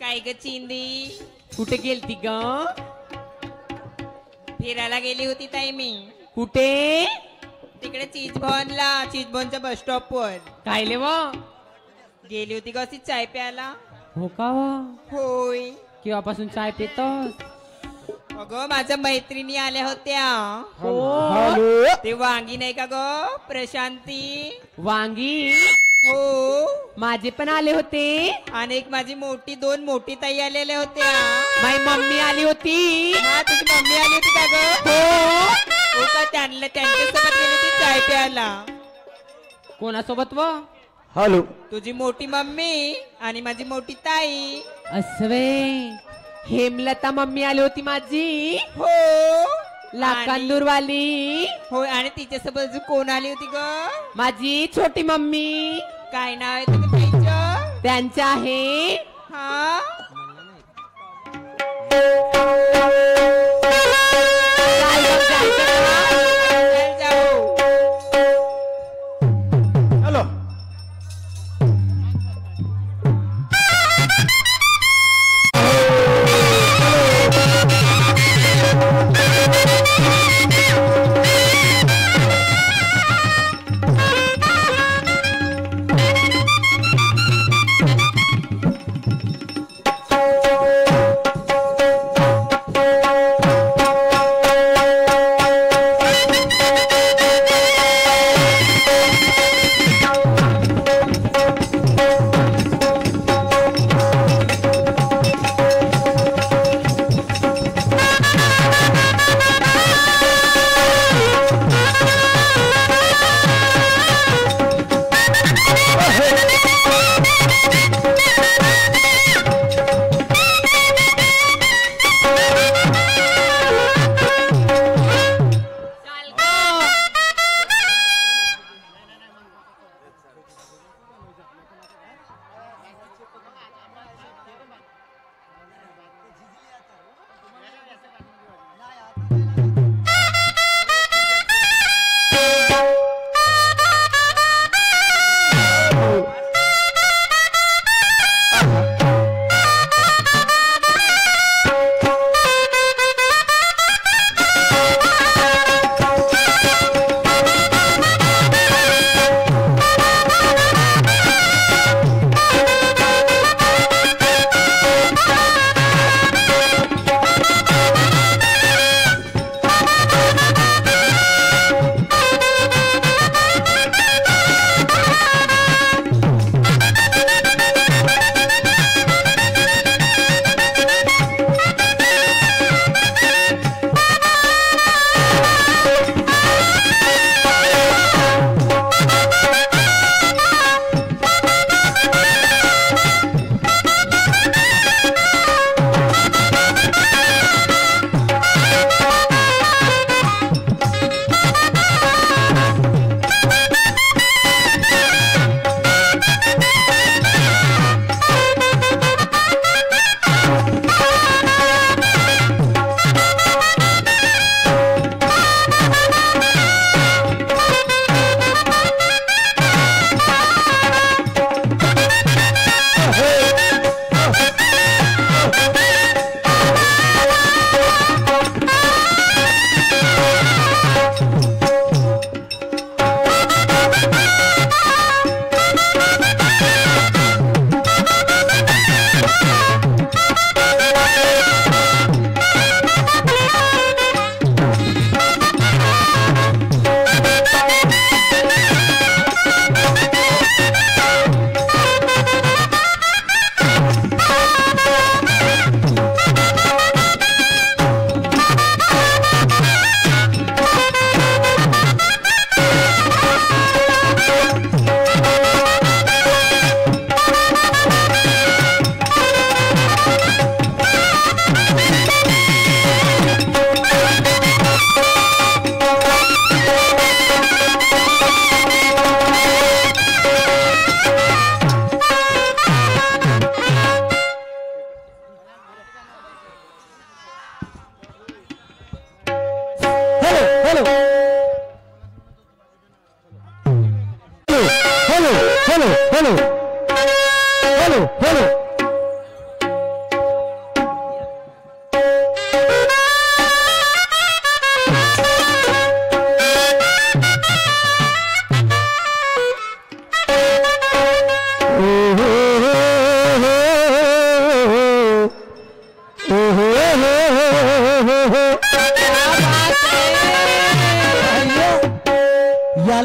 काय ग चिंदी? कुठे गेलती ग? फिरायला गेली होती ताई मी. कुठे? तिकडे चीजभवनला, चीजभवनच्या बस स्टॉप वर कायले व? गेली होती ग अशी चाय प्यायला. हो का व? होय. केव्हापासून चाय पितोस? अगं माझ्या मैत्रिणी आल्या होत्या. हो. ते वांगी नाही का ग, प्रशांती. वांगी? हो. माझे पण आले होते. आणि एक माझी दोन मोठी ताई आलेल्या होत्या. माझी मम्मी आली होती. हा, तुझी मम्मी आली होती का ग? हो का? त्यांच्यासोबत गेली होती चाय प्यायला. कोणासोबत व? हॅलो. तुझी मोठी मम्मी आणि माझी मोठी ताई. असवे हेमलता मम्मी आली होती माझी. हो. लाकांदूरवाली. हो. आणि तिच्यासोबत अजून कोण आली होती ग? माझी छोटी मम्मी. काय नाव आहे तुझं ताईचं? त्यांचं आहे हा. चल जाऊ. हॅलो.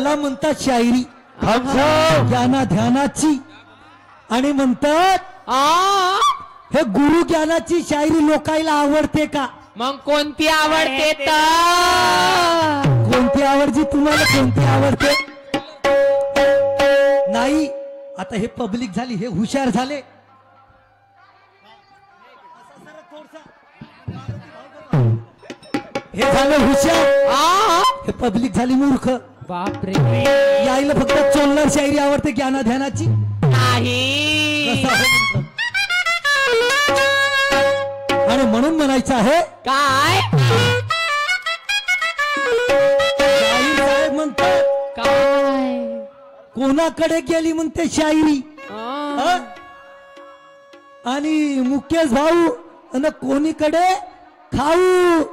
याला म्हणतात शायरी ज्ञाना ध्यानाची आणि म्हणतात आ हे गुरु ज्ञानाची शायरी लोकायला आवडते का? मग कोणती आवडते तर? कोणती आवडती तुम्हाला? कोणती आवडते? नाही. आता हे पब्लिक झाली, हे हुशार झाले. हे झालं हुशार, आ हे पब्लिक झाली मूर्ख. बापरे यायला फक्त चोलणार शायरी आवडते ज्ञाना ध्यानाची. नाही. कसं आहे म्हणतो? आणि म्हणून म्हणायचं आहे काय शाहीर साहेब म्हणतात काय कोणाकडे गेली म्हणते शायरी. आ, आणि मुकेश भाऊ आणि कोणीकडे खाऊ.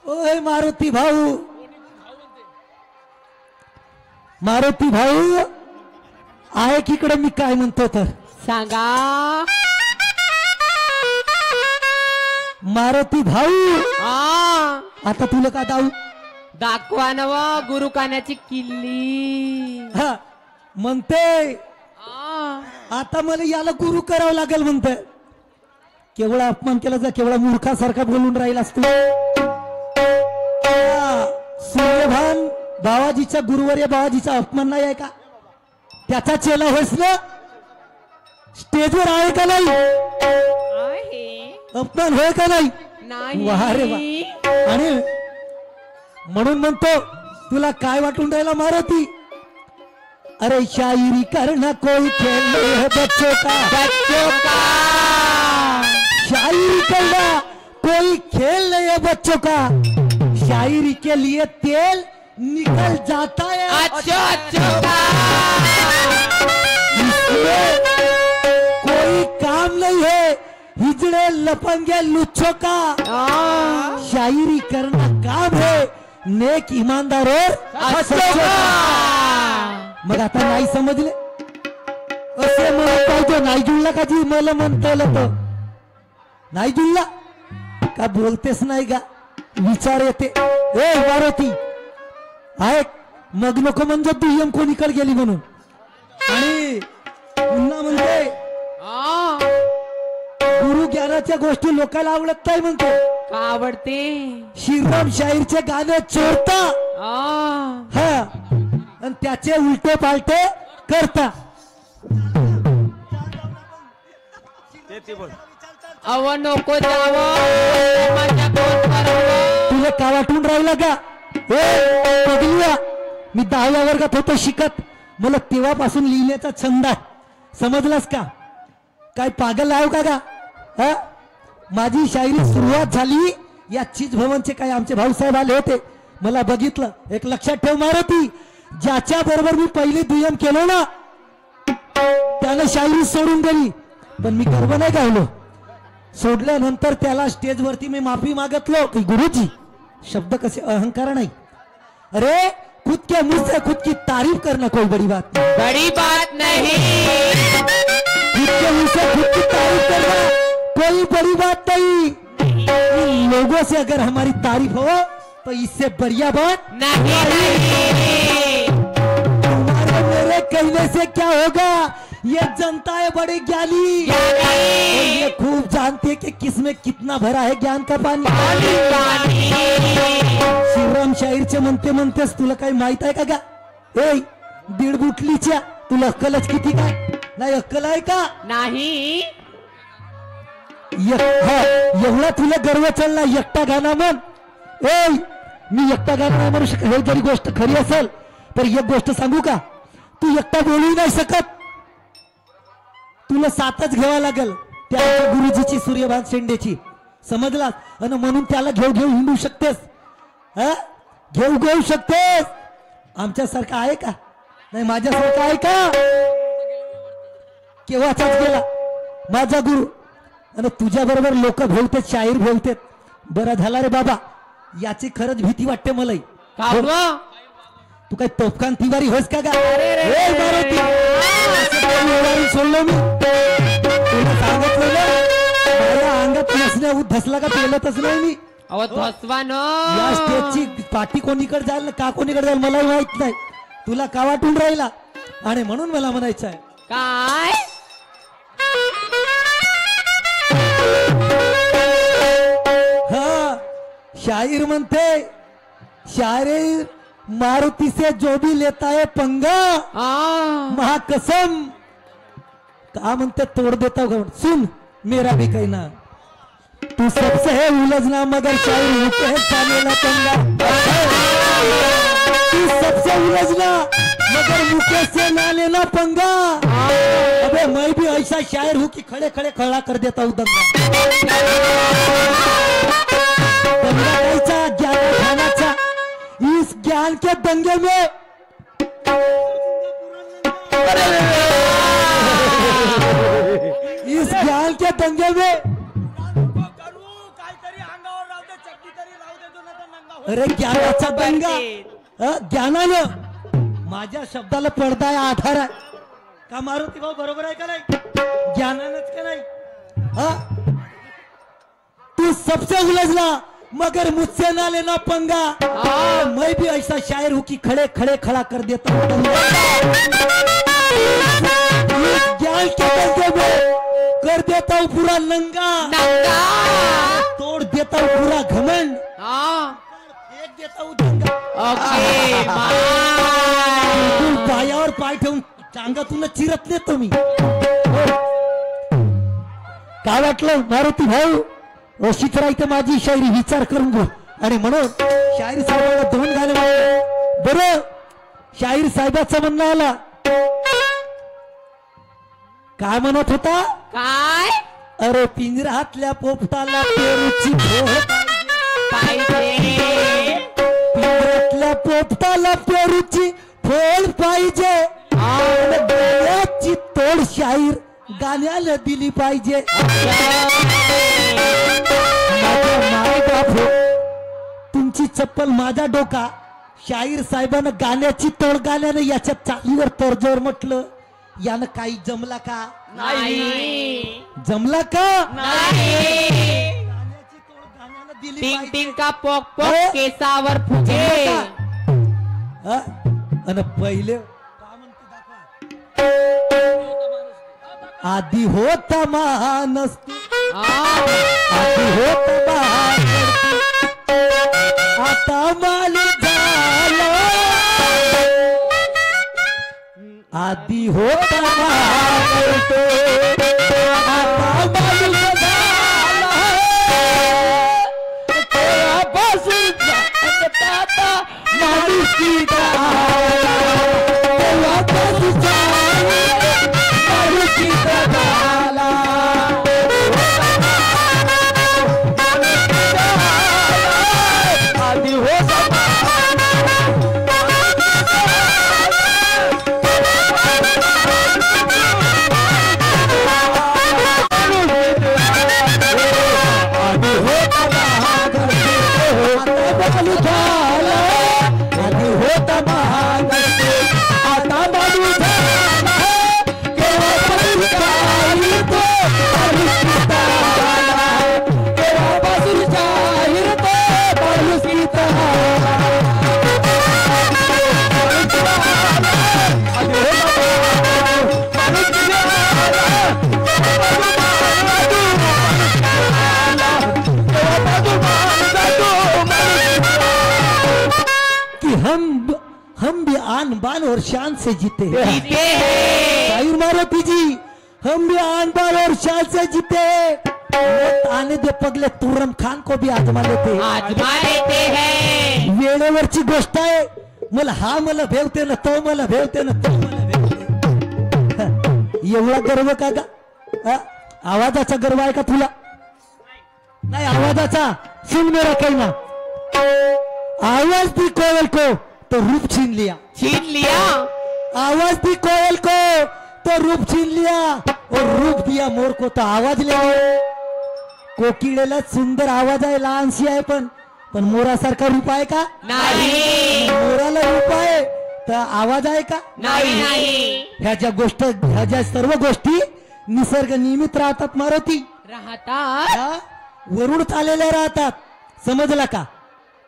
ओय मारुती भाऊ, मारुती भाऊ आहे की इकडे मी काय म्हणतो तर सांगा. मारुती भाऊ आ आता तुला का दाऊ दाखवा नव गुरु कान्याची किल्ली. हा म्हणते आ, आता मला याला गुरु करावं लागेल म्हणते. केवढा अपमान केला जा, केवढा मूर्खासारखा बोलून राहिलास तू. सूर्यभान बाबाजीच्या गुरुवर या बाबाजीचा अपमान नाही आहे का? त्याचा चेला होस ना, स्टेजवर आहे का नाही? आहे अपमान होय का नाही? नाही. वा रे वा. आणि म्हणून म्हणतो तुला काय वाटून राहिला मारुती? अरे शायरी करना कोई खेल नहीं है बच्चों का, बच्चों का. शायरी करना कोई खेल नहीं है बच्चों का, शायरी के लिए तेल निकल जाता है अच्छो अच्छो का. इसमें कोई काम नहीं है हिजड़े लफंगे लुच्छों का, आ, शायरी करना काम है नेक ईमानदार और अच्छो सच्चों का. का. मग आता नाही समजले असे म्हणत पाहिजे. नाही जुळला का जी मला म्हणता आलं तर नाही जुळला का? बोलतेस नाही का? विचार येते. ए मारुती ऐक, मग नको म्हणजे दुय्यम कोणीकडे गेली म्हणून. आणि पुन्हा म्हणते आ, गुरु ज्ञानाच्या गोष्टी लोकांना आवडत नाही म्हणते. का आवडते? श्रीराम शाहीरचे गाणे चोरता आ, हा आणि त्याचे उलटे पालटे करता. अव नको जावं माझ्या कोण करावं. तुला का वाटून राहिला का? ए पगलुआ, मी 10व्या वर्गात होतो शिकत. मला तेव्हापासून लिहिण्याचा छंद आहे. समजलास का? काय पागल आहे का गा? हा माझी शायरी सुरुवात झाली या चीज भवनचे काय आमचे भाऊसाहेब आले होते. मला बघितलं. एक लक्षात ठेव मारुती, ज्याच्या बरोबर मी पहिली दुय्यम केलो ना त्यानं शायरी सोडून दिली. पण मी गर्व नाही गायलो. सोडल्यानंतर त्याला स्टेजवरती मी माफी मागितलो की गुरुजी शब्द कसे अहंकार नाही. अरे खुद के मुंह से खुद की तारीफ करना कोई बड़ी बात नहीं. बड़ी बात नहीं. खुद के मुंह से खुद की तारीफ करना कोई बड़ी बात नहीं. इन लोगों से अगर हमारी तारीफ हो तो इससे बढ़िया बात नहीं नहीं. तुम्हारे मेरे कहने से क्या होगा? ये जनता है बड़ी ज्ञानी और ये खूब जानती है कि किसमें कितना भरा है ज्ञान का पानी. श्रीराम शाहीरचे म्हणते म्हणतेस तुला काही माहित आहे का गा? ए दीड बुटलीच्या तुला अक्कलच किती काय? नाही अक्कल आहे का? नाही. एवढा तुला गर्व चढला एकटा गाणं म्हण. ए मी एकटा गाणं नाही म्हणू शकत. हे जरी गोष्ट खरी असेल तर एक गोष्ट सांगू का? तू एकटा बोलू नाही शकत. तुला साथच घ्यावा लागेल त्या गुरुजीची, सूर्यभान शेंडेची. समजलास? आणि म्हणून त्याला घेऊ घेऊ हिंडू शकतेस. हा घेऊ घेऊ शकतेस. आमच्यासारखा आहे का? नाही माझ्यासारखा आहे का? केव्हाचाच गेला माझा गुरु. आणि तुझ्या बरोबर लोक भेवतेत, शाहीर भेवतेत. बरं झाला रे बाबा, याची खरंच भीती वाटते मला. का हो? तू काय तोफखान तिवारी होस का गा? अरे रे. ए मारुती, असं काही उडारी सोडलो मी. तुला सांगितलं ना माझ्या अंगात नसण्या धसला का पेलतच नाही मी. अहो धसवा न. या स्टेजची पाठी कोणीकडे जाईल ना का कोणीकडे जाईल मलाही माहित नाही. तुला का वाटून राहिला आणि म्हणून मला म्हणायचं आहे काय हा शाहीर म्हणते शायर मारुति से जो भी लेता है पंगा महाकसम का म्हणते तोड़ देता हूँ सुन मेरा भी कहना तू सबसे है उलझना मगर शायर होते है जानेला पंगा तू सबसे उलझना मगर मुके से ना लेना पंगा अबे मैं भी ऐसा शायर हूँ कि खड़े खड़े खड़ा कर देता हूँ दंगा दंगा कैसा ज्ञान खानाचा इस ज्ञान के दंगे में इस ज्ञान के दंगे में अरे ज्ञानाचा दंगा ज्ञानानं माझ्या शब्दाला पडदा आहे आधार आहे का मारुती भाऊ बरोबर आहे का नाही ज्ञानानंच का नाही हा तू सबसे उलझला मगर मुझसे ना लेना पंगा मैं भी ऐसा शायर हूँ कि खड़े खड़े खड़ा कर देता हूँ ज्ञान के दंगे में कर देता हूँ पूरा नंगा तोड़ देता हूँ पूरा घमंड फेंक देता हूँ दंगा पायावर पाय ठेवून टांगातून चिरत नेतो मी काय वाटलं मारुती भाऊ अशीच राहते माझी शायरी विचार करून गो आणि म्हणून शाहीर साहेबांना 2 गाणे म्हणले बरं शाहीर साहेबाचं म्हणणं आला काय म्हणत होता काय अरे पिंजऱ्यातल्या पोपटाला पेरूची भोळ पाहिजे पिंजऱ्यातल्या पोपटाला पेरूची फोड पाहिजे गाण्याची तोड शाहीर गाण्याला दिली पाहिजे माय बाप तुमची चप्पल माझा डोका शाहीर साहेबांना गाण्याची तोड गाण्याने याच्या चालीवर तर्जवर म्हटलं यानं काही जमला का नाही जमला का नाही गाण्याची तोड गाण्याला दिली टिंग पाहिजे. टिंग का पोक पोक केसावर फुगे हा? अन पहिले काय म्हणते दाखवा आधी होता मानस आधी होता महानस आता माली झाला आधी होता महानस आता माली झाला तेव्हापासून आता माणुसकी झाला तेव्हापासून माणुसकी झाला आधी होता हम भी आन बान और शान से जीते हैं शाहीर मारुति जी हम भी आन बान और शान से जीते आने दे पगले तुर्रम खान को भी आजमा लेते हैं वेळेवरची गोष्ट आहे मला हा मला भेवते ना तो मला भेवते ना तो मला भेवते एवढा गर्व का गा आवाजाचा गर्व आहे का तुला नाही आवाजाचा सुन मेरा कहना आवाज दी कोयल को तो रूप छीन लिया आवाज दी कोयल को तो रूप छीन लिया और रूप दिया मोर को तो आवाज ले कोकिळेला सुंदर आवाज आहे लहानशी आहे पण मोरासारखा रूप आहे का नाही मोराला रूप आहे तर आवाज आहे का नाही ह्या ज्या सर्व गोष्टी निसर्ग नियमित राहतात मारुती राहतात वरून चाललेल्या राहतात समजला का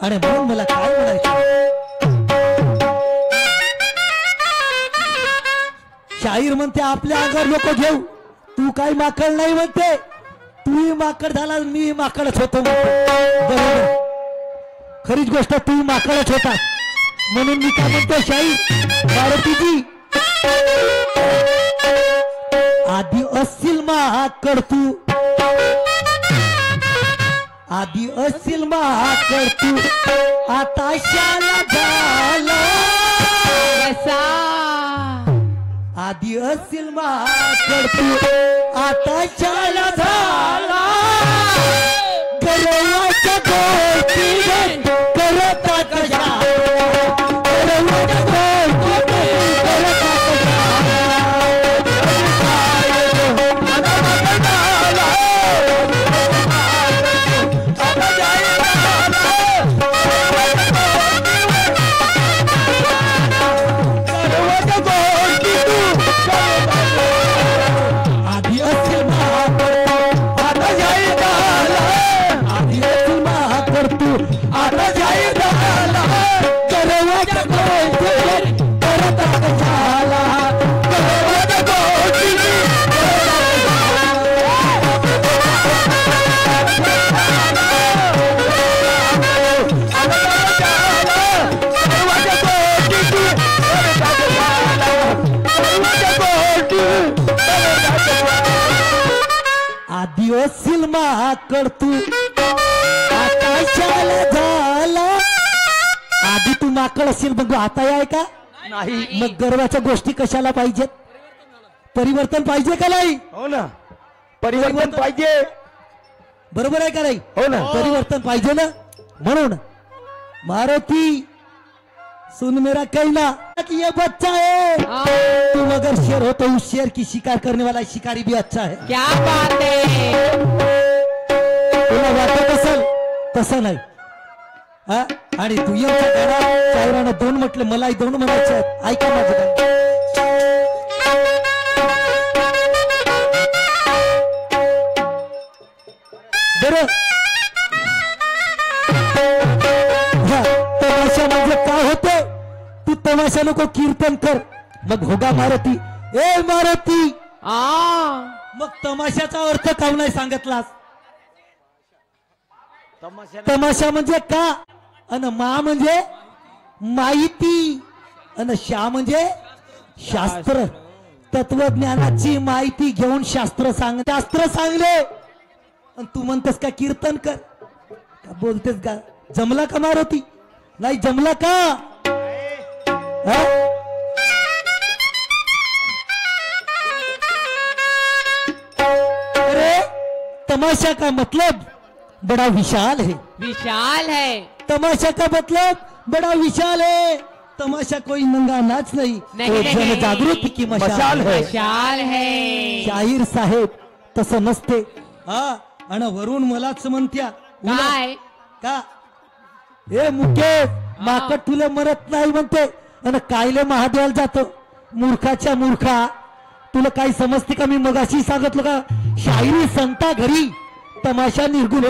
आणि म्हणून मला काय म्हणायचं शाहीर म्हणते आपल्या अंगावर लोक घेऊ, तू काही माकड नाही म्हणते, तूही माकड झाला मी माकडच होतो म्हणते. बरोबर, खरीच गोष्ट, तू माकडच होता. म्हणून मी काय म्हणतो शाहीर मारुतीजी, आधी असशील माकड तू, आधी असशील माकड तू, आता शाला झाला कसा आधी असशील माकड तू, आता शाला झाला गरवाच्या गोष्टी करता कशा, गरवाच्या गोष्टी करता दिवसील माकड तू, आता शाला झाला. आधी तू माकड असेल मग आता आहे का नाही, मग गर्वाच्या गोष्टी कशाला पाहिजेत? परिवर्तन पाहिजे का नाही? हो ना, परिवर्तन पाहिजे. बरोबर आहे का नाही? हो ना, परिवर्तन पाहिजे ना. म्हणून मारुती सुन मेरा कहना कि ये बच्चा है, तुम अगर शेर हो तो उस शेर की शिकार करने वाला शिकारी भी अच्छा है. क्या बात है. तुला वाटत असेल तसं नाही. हा, आणि तू यांच्या गाण्यात शायरानं दोन म्हटलं, मलाही दोन म्हणायचे आहेत. ऐका माझं गाणं. बरं, तमाशा म्हणजे काय होते? तू तमाशा नको, कीर्तन कर. मग होगा मारुती, ए मारुती, मग तमाशाचा अर्थ का नाही सांगितलास? तमाशा म्हणजे का, अन मा म्हणजे माहिती, अन शा म्हणजे शास्त्र. तत्वज्ञानाची माहिती घेऊन शास्त्र सांगले. आणि तू म्हणतेस का कीर्तन कर, का बोलतेस का? जमला का मारुती? नाही जमला का? अरे तमाशा का मतलब बड़ा विशाल है, विशाल है. तमाशा का मतलब बड़ा विशाल है. तमाशा कोई नंगा नाच नहीं, तो जन जागृति की मशाल है. विशाल है. शाहीर साहेब तसं नसते. हा, आणि वरून मलाच म्हणत्या काय का, ए मुकेश माकड तुला मरत नाही म्हणते, आणि कायले महादेवाला जातो. मूर्खाच्या मूर्खा, तुला काही समजते का? मी मगाशी सांगितलं का शायरी संता घरी तमाशा निर्गुण.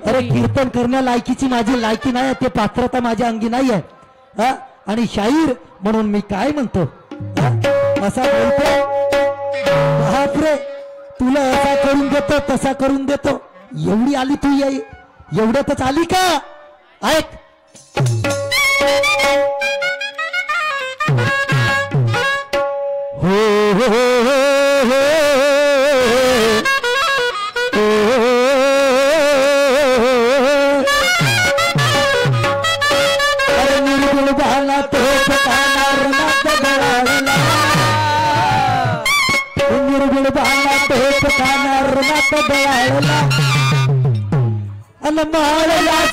अरे कीर्तन करण्या लायकीची माझी लायकी नाही, ते पात्रता माझ्या अंगी नाही आहे. हा, आणि शाहीर म्हणून मी काय म्हणतो, असा बोलतो. बापरे, तुला असा करून देतो तसा करून देतो. एवढी आली तू, एवढ्यातच आली का? ऐक, हो हो हो हो, अरे निर्गुण भाला तो पकाणार नात गळाला, निर्गुण भाला तो पकाणार नात गळाला. अन माळ लाज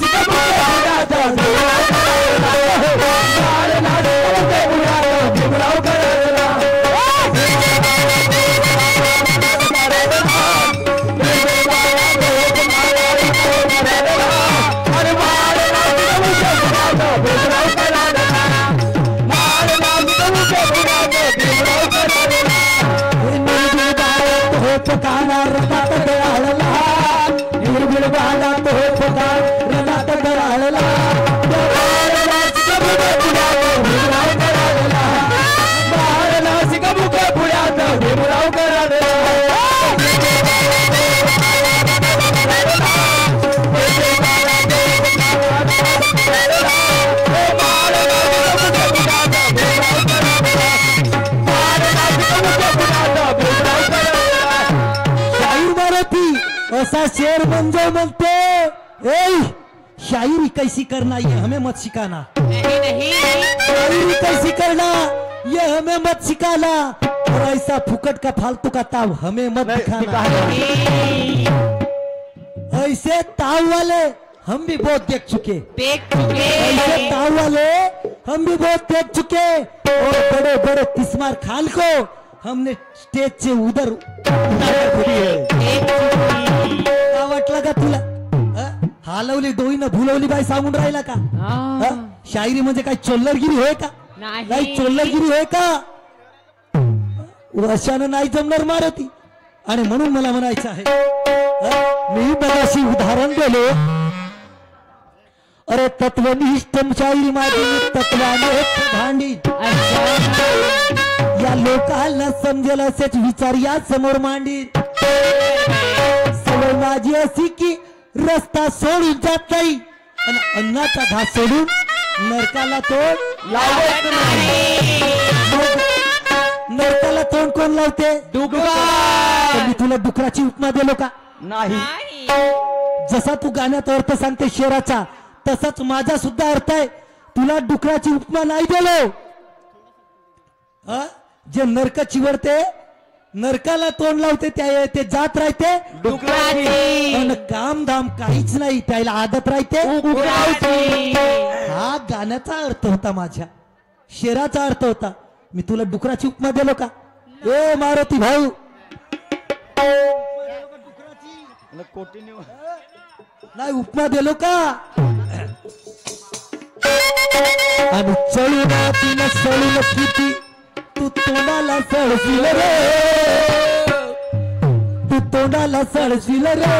पकाना रनात गळाला, निर्गुण बाला तो पकार रनात गळाला. बाळ नासिक मुख पुढ्या ऐसा शेर बन जाओ मनते। ए शायरी कैसी करना ये हमें मत सिखाना। नहीं नहीं शायरी कैसी करना ये हमें मत सिखाना। और ऐसा फुकट का फालतू का ताव हमें मत दिखाना। ऐसे ताव वाले हम भी बहुत देख चुके। ऐसे ताव वाले हम भी बहुत देख चुके। और बड़े बड़े तिस्मार खान को हमने स्टेज से उधर का वाटलं का तुला? हालवली डोईनं भुलवली बाई सांगून राहिला का? शायरी म्हणजे काय चोल्लरगिरी होय का? नाही चोल्लरगिरी होय का? वर्षानं नाही जमणार मारती. आणि म्हणून मला म्हणायचं आहे मी मगाशी उदाहरण दिलो. अरे तत्वनिष्ठ शायरी माझी तत्वाने भांडी या लोकांना समजेल असेच विचार या समोर मांडी. सवय माझी अशी की रस्ता सोडून जात नाही आणि अन्नाचा घास सोडून नरकाला तोंड लावत नाही. नरकाला तोंड कोण लावते? डुकर. मी तुला डुकराची उपमा दिलो का? नाही. जसा तू गाण्यात अर्थ सांगते शेराचा तसाच माझा सुद्धा अर्थ आहे. तुला डुकराची उपमा नाही दिलो. जे नरक चिवडते नरकाला तोंड लावते त्या ते जात राहते डुकराची. पण काम धाम काहीच नाही त्याला आदत राहते. हा गाण्याचा अर्थ होता माझ्या शेराचा अर्थ होता. मी तुला डुकराची उपमा दिलो का? ए मारुती भाऊ नाही उपमा दिलो का? आणि चळून तिनं सळून किती तू तोंडाला सळशील रे. तू तोंडाला सळशील रे.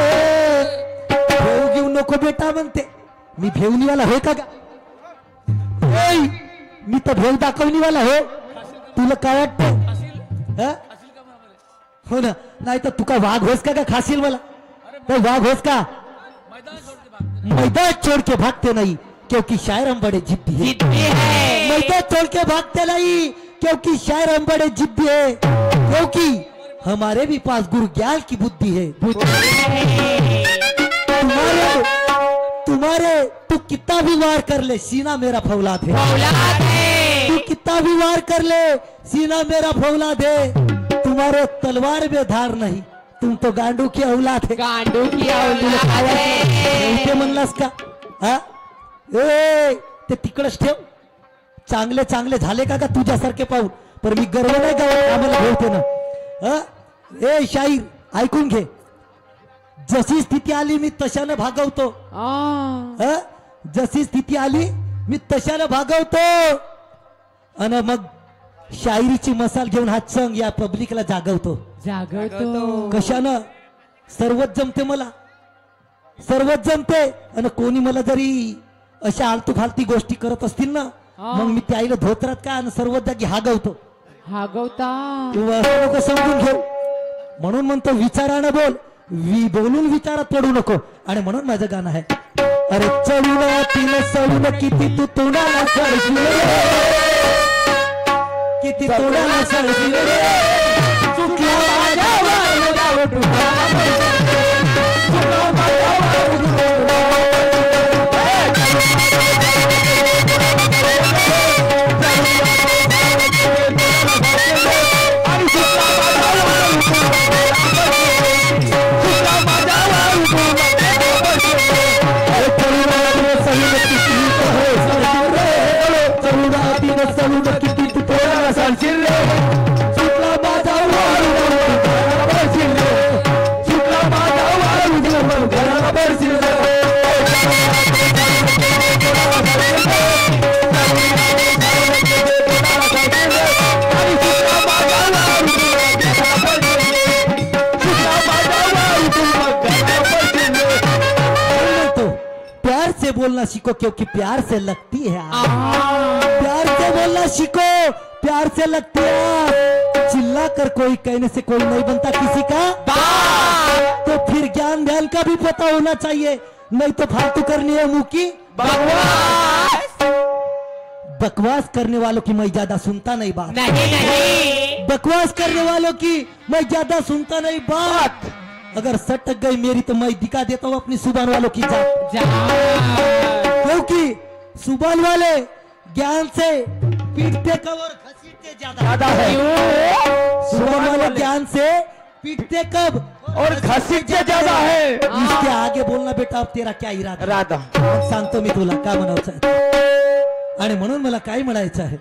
भेव घेऊ नको बेटा म्हणते. मी भेवणीवाला होय का? मी तर भेव दाखवणीवाला हो. तुला काय वाटत? हो ना. नाही तर तू का वाघ होस का खाशील मला? तो वाघ होस का? मैदान छोड़ के भागते नहीं क्योंकि शायर हम बड़े जिद्दी है. मैदान छोड़ के भागते नहीं क्योंकि शायर हम बड़े जिद्दी है. क्योंकि हमारे भी पास गुरु ज्ञान की बुद्धि है. तुम्हारे तू कितना भी वार कर ले सीना मेरा फौलाद है. तू कितना भी वार कर ले सीना मेरा फौलाद है. तुम्हारे तलवार में धार नहीं तुम तो गांडू की औलाद है. गांडू की औलाद है. म्हणलास का? हा ए ते तिकडच ठेव. चांगले चांगले झाले का तुझ्यासारखे पाहून. पण मी गर्व नाही गावात आम्हाला ठेवते ना. ए शाहीर ऐकून घे. जशी स्थिती आली मी तशानं भागवतो. जशी स्थिती आली मी तशानं भागवतो. आणि मग शायरीची मसाल घेऊन हा चंग या पब्लिकला जागवतो. कशानं? सर्वच जमते मला. सर्वच जमते. आणि कोणी मला जरी अशा आलतू फालती गोष्टी करत असतील ना मग मी त्याला धोत्रात का आणि सर्वच जागी हागवतो. तू असं नको समजून घेऊ. म्हणून म्हणतो विचारानं बोल. बोलून विचारात पडू नको. आणि म्हणून माझं गाणं आहे. अरे चढून तिला सळून किती तू तोंडाला सळशील रे. किती तोंडाला सळशील रे. चुकला माझ्या वारला चुकला माझ्या बोलना सीखो क्योंकि प्यार से लगती है. प्यार से बोलना सीखो प्यार से लगती है. चिल्ला कर कोई कहने से कोई नहीं बनता किसी का. तो फिर ज्ञान ध्यान का भी पता होना चाहिए. नहीं तो फालतू करनी है मुंह की बकवास. बकवास करने वालों की मैं ज्यादा सुनता नहीं बात. नहीं नहीं बकवास करने वालों की मैं ज्यादा सुनता नहीं बात. अगर सटक गई मेरी तो मैं दिखा देता हूँ अपनी सुबान वालों की जात। जा क्योंकि सुबान वाले ज्ञान से पीटते कब और घसीटते ज्यादा है। सुबान वाले ज्ञान से पीटते कब और घसीटते ज्यादा है। इसके आगे बोलना बेटा अब तेरा क्या इरादा राधा मग सांगतो मी तुला काय म्हणायचं आहे आणि म्हणून मला काय म्हणायचं आहे।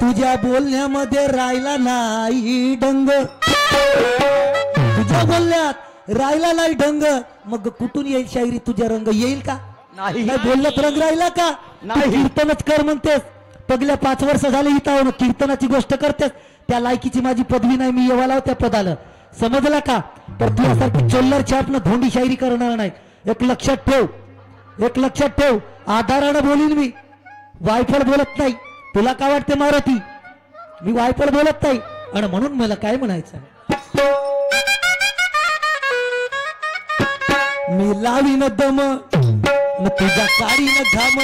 तुझ्या बोलण्यामध्ये राहिला नाही ढंग, तुझ्या बोलण्यात राहिला नाही ढंग, मग कुठून येईल शायरी तुझ्या रंग येईल का? नाही बोलण्यात रंग राहिला का? नाही. कीर्तनच कर म्हणतेस, पगल्या 5 वर्ष झाले इथं कीर्तनाची गोष्ट करतेस, त्या लायकीची माझी पदवी नाही, मी येवाला त्या पदाला समजला का? तर तुझ्यासारखी चोल्लर छापनं धोंडी शायरी करणार नाही, एक लक्षात ठेव, एक लक्षात ठेव। आधारानं बोलीन मी, वायफळ बोलत नाही। तुला काय वाटते मारुती, मी वायफळ बोलत नाही, आणि म्हणून मला काय म्हणायचं, मी लावीन दम न तुझ्या काळीन घाम,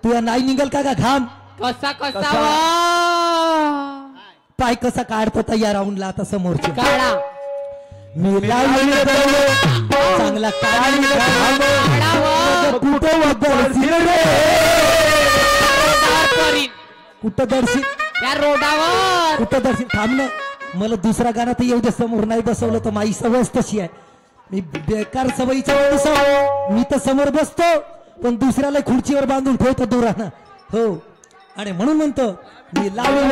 तुझ्या नाही निघल का घाम? कसा कसा पाय कसा काढतो होता या राऊंडला आता समोरचे काढा मी लावीन दम चांगला काळीन घाम, कुठं वदरशील रे, कुठं दर्शी त्या रोडावर कुठं दर्शी थांबलं। मला दुसरा गाणं तर येऊ दे, समोर नाही बसवलं तर माझी सवयच तशी आहे, मी बेकार सवयीचा माणूस आहे। मी तर समोर बसतो पण दुसऱ्याला खुर्चीवर बांधून ठेवतो दुरानं, हो, आणि म्हणून म्हणतो मी लावून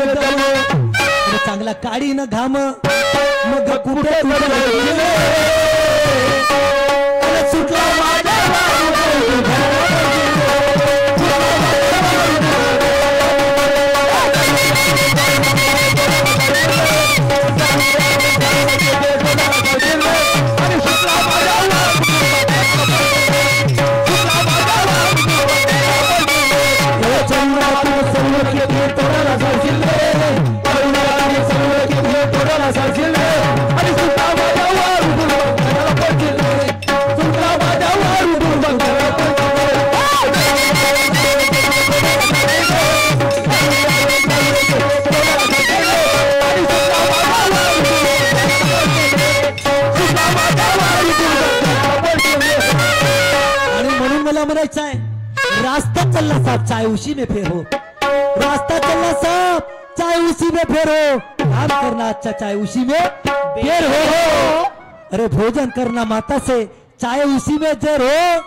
चांगला काळीन घाम, मग कुठे सुटला रास्ता चलना साहब चाय उसी में फेरो, रास्ता चलना साहब चाय उसी में फेरो, काम करना अच्छा चाय उसी में फेर हो, अरे भोजन करना माता से चाय उसी में जर हो,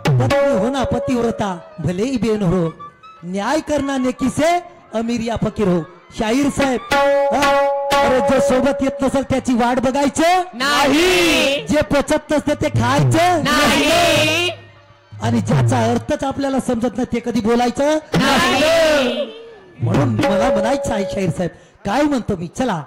पत्नी होना पतिव्रता भले ही बेन हो, न्याय करना नेकी से अमीर या फकीर हो। शाहीर साहेब, अरे जो सोबत येत नसेल त्याची वाट बघायचं नाही, जे पचत नसते ते खायचं नाही, आणि ज्याचा अर्थच आपल्याला समजत नाही ते कधी बोलायचं नाही। म्हणून मला म्हणायचं आहे शाहीर साहेब, काय म्हणतो मी, चला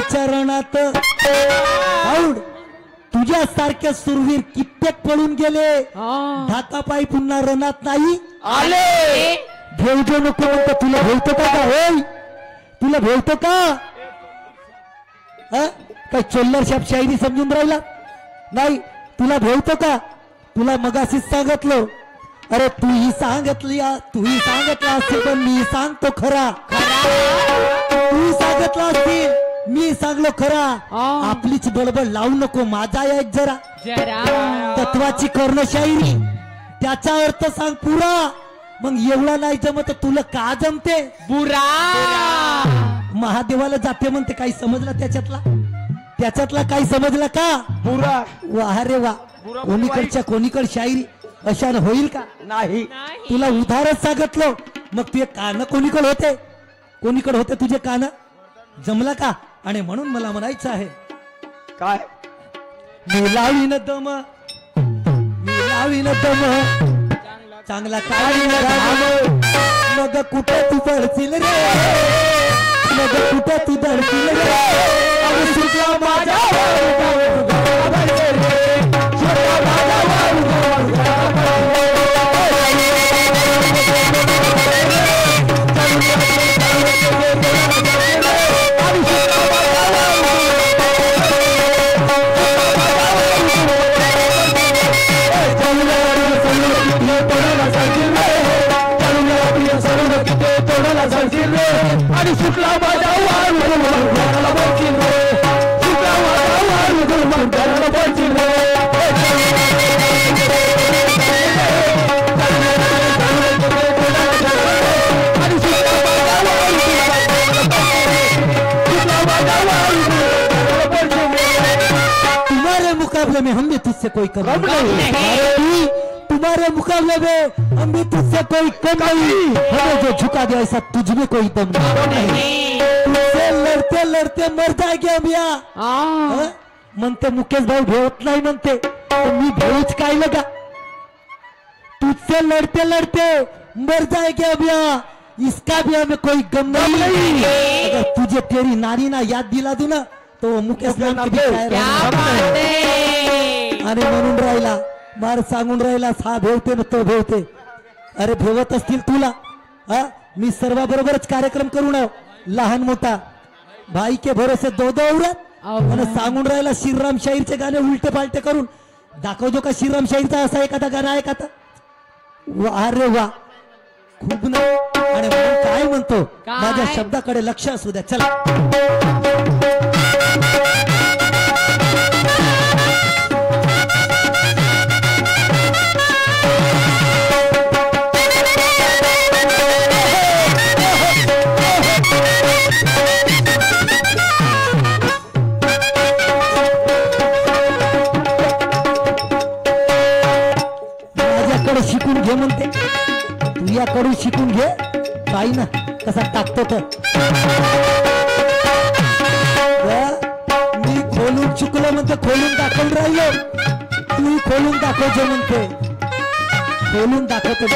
राजाच्या रणात आऊड तुझ्या सारखे सुरवीर कित्येक पळून गेले ढाकापायी पुन्हा रणात नाही आले भेवतो नको म्हणतो तुला भेवतो का होय तुला भेवतो का काय चोल्लर शाप शायरी समजून राहिला नाही तुला भेवतो का तुला मगाशीच सांगितलं अरे तूही सांगितलं असेल पण मी सांगतो खरा तू सांगितलं असतील मी सांगलो खरा आपलीच बडबड लावू नको माझा एक जरा तत्वाची कर्ण शायरी त्याचा अर्थ सांग पुरा मग एवढा नाही जमत तुला का जमते बुरा महादेवाला जाते म्हणते काही समजलं त्याच्यातला काही समजलं का बुरा वाह रे वा कोणीकडच्या कोणीकड शायरी अशानं होईल का नाही तुला उदाहरण सांगितलं मग तुझे कान कोणीकडे होते तुझे कान जमला का आणि म्हणून मला म्हणायचं आहे काय मी लावीन दम चांगला काय मग कुठे तू पडशील रे मग कुठे तू धडशील रे आणि सुटला माझा वारू घराला बोलशील रे सुटला माझा वारू घराला बोलशील रे आणि सुटला माझा वारू तुम्हारे मुकाबले में हम भी तुझसे कोई कम नहीं तुम्हारे मुकाबले में हम भी तुझसे कोई कम नहीं हमें जो झुका दे ऐसा तुझ में कोई दम नहीं तुझसे लड़ते लड़ते मर जाएंगे हम यहाँ म्हणते मुकेश भाऊ भेवत नाही म्हणते मी भेवूच काय लगा तुझसे लड़ते लड़ते मर जाएंगे अब यहाँ इसका भी हमें कोई गम नहीं अगर तुझे तेरी नारी ना याद दिला दूं ना तो मुकेश नाम की आणि म्हणून राहिला मार सांगून राहिला हा भेवते ना तो भेवते अरे भेवत असतील तुला मी सर्वाबरोबरच कार्यक्रम करू ना लहान मोठा भाई के भरोसे दो औरत आणि सांगून राहिला श्रीराम शाहीरचे गाणे उलटे पालटे करून दाखवतो का श्रीराम शाहीरचा असा एखादा गाणं आहे का वा रे वा खूप ना आणि म्हणून काय म्हणतो माझ्या शब्दाकडे लक्ष असू द्या चला शिकून घे म्हणते तू याकडून शिकून घे काही ना कसा टाकतो तर मी खोलून चुकलो म्हणते खोलून दाखवून राहिलो तू खोलून दाखवतो म्हणते खोलून दाखवतो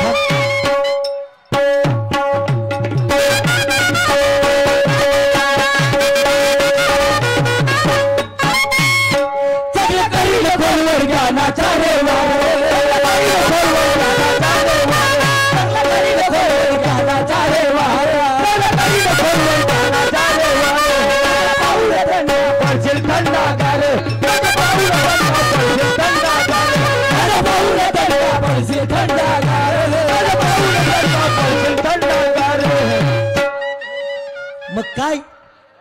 मग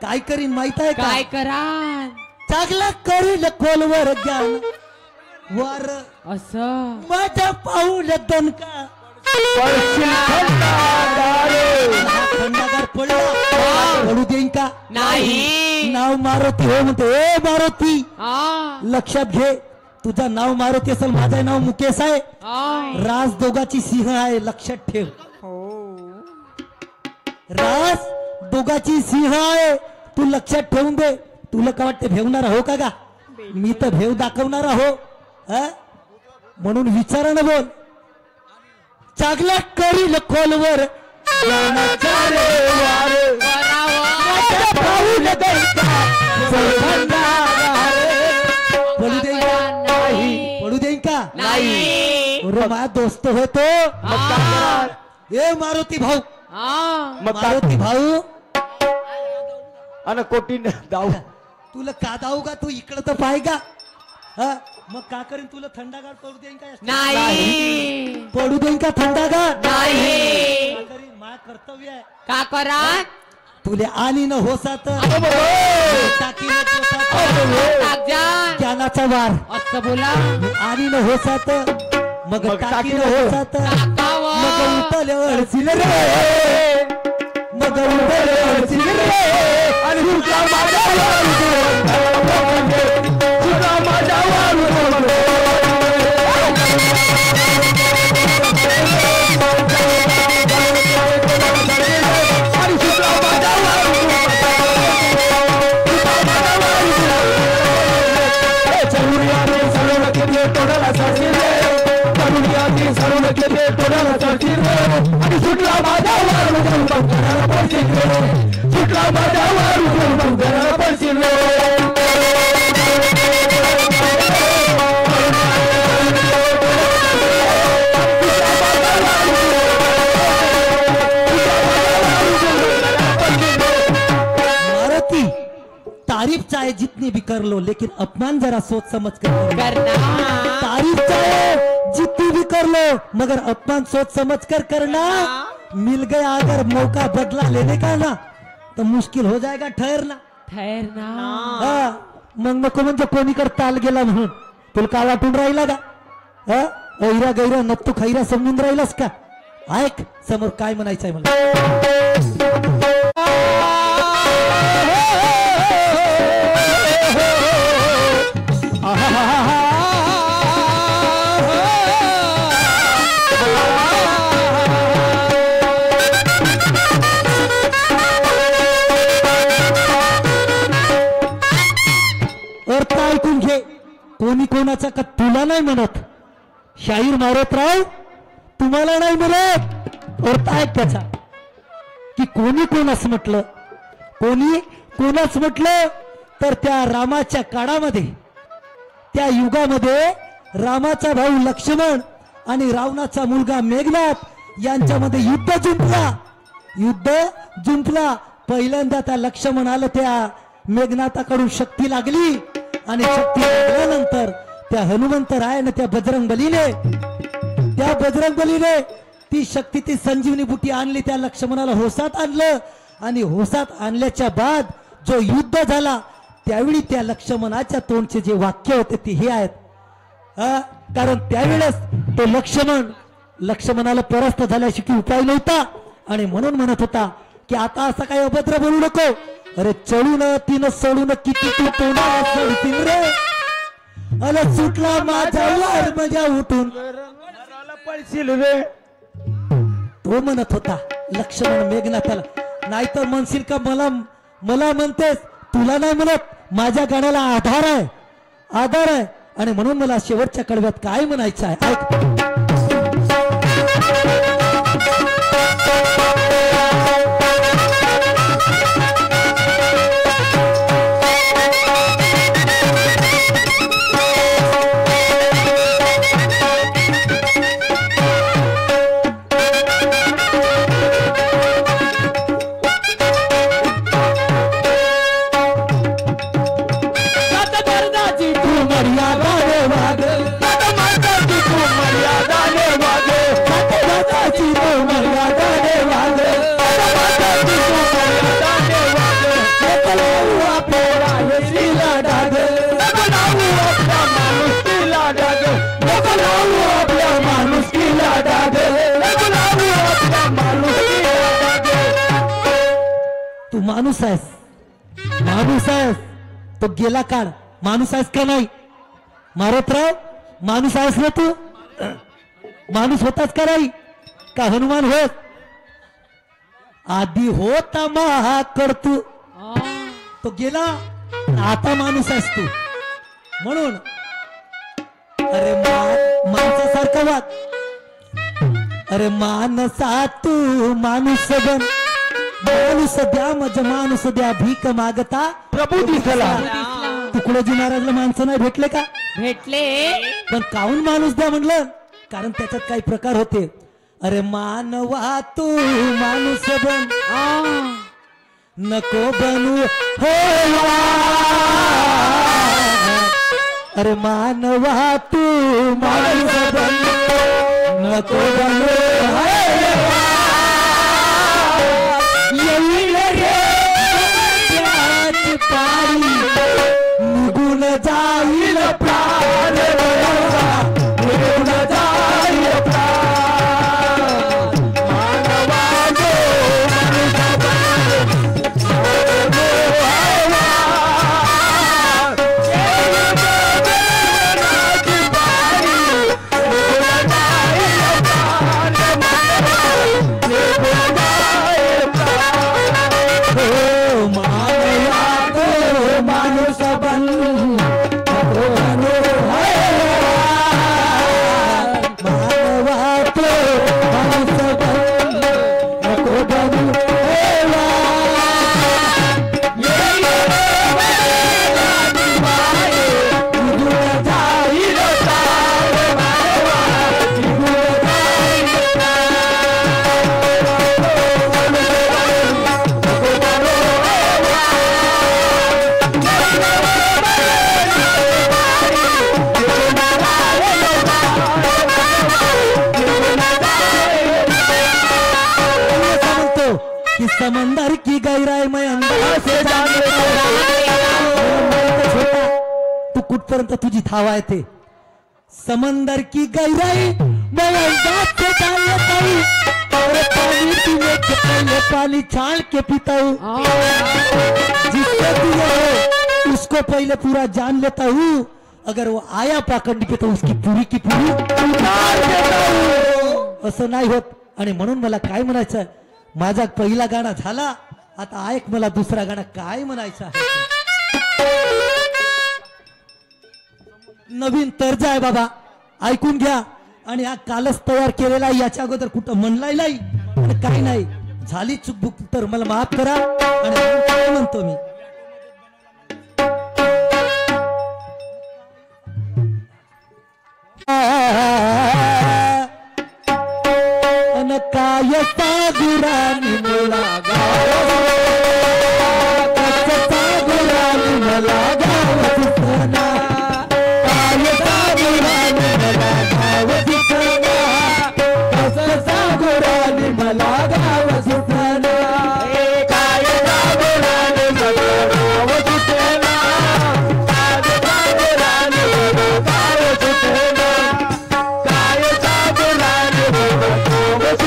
काय करीन माहित आहे काय करा चांगला करील खोलवर ज्ञान वर असं माझ्या पाऊल दणका थंडागार पडला पडू देईन का नाही नाव मारुती हो म्हणते ए मारुती लक्षात घे तुझं नाव मारुती असेल माझं नाव मुकेश आहे राज दोघाची सिंह आहे लक्षात ठेव राज दोघाची सिंह आहे तू लक्षात ठेवून दे तुला काय वाटते भेवणार हो का मी तर भेव दाखवणार हो म्हणून विचारानं बोल चांगला करील खोलवर पडू देईन का? नाही. पडू देईन का? नाही. अरे माझा दोस्त होय तो. ए मारुती भाऊ, मारुती भाऊ, आणि कोटी दाऊ तुला का दाऊ का? तू इकडं तर पाय का? हा मग का करीन? तुला थंडागार पडू देईन का? नाही. पडू देईन का थंडागार? नाही. का करीन? माझं कर्तव्य आहे. का करा? तुले आली न होसात टाकी न पोसात टाकजान. ज्ञानाचा वार असं बोला. आली न होसात मग मग टाकी टाकी न न होसात टाकावं. मग उतले अडचिन रे, मग उतले अडचिन रे. आणि सुटला माझ्या सुटला माझ्या आणि सुटला माझ्या चरुरियाने सर्व केले तोडाला सारखी रे, चरुरियाने सर्व केले तोडाला सारखी रे. आणि सुटला माझ्या घराला पडशील रे, सुटला माझ्या घराला पडशील रे. मारुति तारीफ चाहे जितनी भी कर लो, लेकिन अपमान जरा सोच समझ कर करो। करना. तारीफ चाहे जितनी भी कर लो, मगर अपमान सोच समझ कर करना. मिल गया अगर मौका बदला लेने का ना, तो मुश्किल हो जाएगा ठहरना. ठहरना. हा मग नको म्हणजे कोणीकडे ताल गेला म्हणून तुला काय वाटून राहिला का? हा ऐरा गैरा नत्तू खैरा समजून राहिलास का? ऐक समोर काय म्हणायचंय मला. अर्थ ऐकून घे. कोणी कोणाचा का तुला नाही म्हणत. शाहीर मारोतराव तुम्हाला नाही म्हणत. अर्थ ऐक त्याचा की कोणी कोणास म्हटलं, कोणी कोणाच म्हटलं तर त्या रामाच्या काळामध्ये, त्या युगामध्ये रामाचा भाऊ लक्ष्मण आणि रावणाचा मुलगा मेघनाथ यांच्यामध्ये युद्ध जुंपला. पहिल्यांदा त्या लक्ष्मणाला त्या मेघनाथाकडून शक्ती लागली आणि शक्ती लागल्यानंतर त्या हनुमंतरायाने त्या बजरंग बलीने ती शक्ती, ती संजीवनी बुटी आणली. त्या लक्ष्मणाला होसात आणलं आणि होसात आणल्याच्या बाद जो युद्ध झाला त्यावेळी त्या लक्ष्मणाच्या तोंडचे जे वाक्य होते ते हे आहेत. कारण त्यावेळेस तो लक्ष्मणाला परास्त झाल्याशिवाय उपाय नव्हता आणि म्हणून म्हणत होता की आता असं काही अभद्र बोलू नको. अरे चढून तिनं सोडून किती तू तोंडाला सोडतील रे. अरे सुटला माझा वार मजा उठून पडशील रे. तो म्हणत होता लक्ष्मण मेघनाथाला. नाहीतर म्हणशील का मला म्हणतेस, तुला नाही म्हणत. माझ्या गाण्याला आधार आहे आणि म्हणून मला शेवटच्या कडव्यात काय म्हणायचं आहे ऐक. तू माणूस आहेस, तो गेला काळ. माणूस आहेस का नाही मारोतराव? माणूस आहेस ना तू? माणूस होताच का नाही? का हनुमान होत? आधी होता महाकड तू, तो गेला. आता माणूस आहेस तू. म्हणून अरे माणसासारखा वाग. अरे माणसा तू माणूस बन. माणूस द्या मज माणूस द्या भीक मागता प्रभू दिसला तुकडोजी महाराजला माणसं नाही भेटले का? भेटले. पण काहून माणूस द्या म्हणलं? कारण त्याच्यात काही प्रकार होते. अरे मानवा तू माणूस बन नको बनू हो. अरे मानवा तू माणूस बन नको बनू येईल रे पारी निघून जाईल प्राण निघून जाईल समंदर की गहराई में अंदर से जाने छोटा तू कुठपर्यंत तुझी थावा आहे ते. समंदर की गहराई मैं अंदाज से जान लेता हूँ और पानी पीने के पहले पानी छान के पीता हूँ. जिससे पिए हो उसको पहले पूरा जान लेता हूँ. अगर वो आया पाखंडी पे तो उसकी पूरी की पूरी उतार देता हूँ. असं नाही होत. आणि म्हणून मला काय म्हणायचं, माझा पहिला गाणं झाला, आता ऐक मला दुसरा गाणं काय म्हणायचं आहे. नवीन तर्ज आहे बाबा, ऐकून घ्या. आणि हा कालच तयार केलेला आहे, याच्या अगोदर कुठं म्हणलाय नाही आणि काही नाही. झाली चुकबुक तर मला माफ करा. आणि काय म्हणतो मी, काय सागुरानी मला गाव सागुरानी मला गाव दिसना. काय सागुरानी मला गाव दिसना. सागुरानी मला गाव दिसना. काय सागुरानी मला गाव दिसना. सागुरानी मला गाव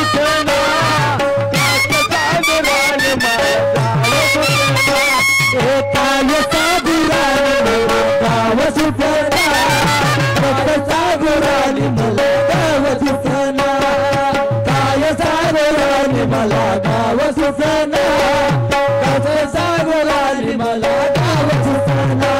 दिसना. काय सागुरानी मला गाव दिसना. मला गाव सुसना. कसं सागुरानी मला गाव सुसना.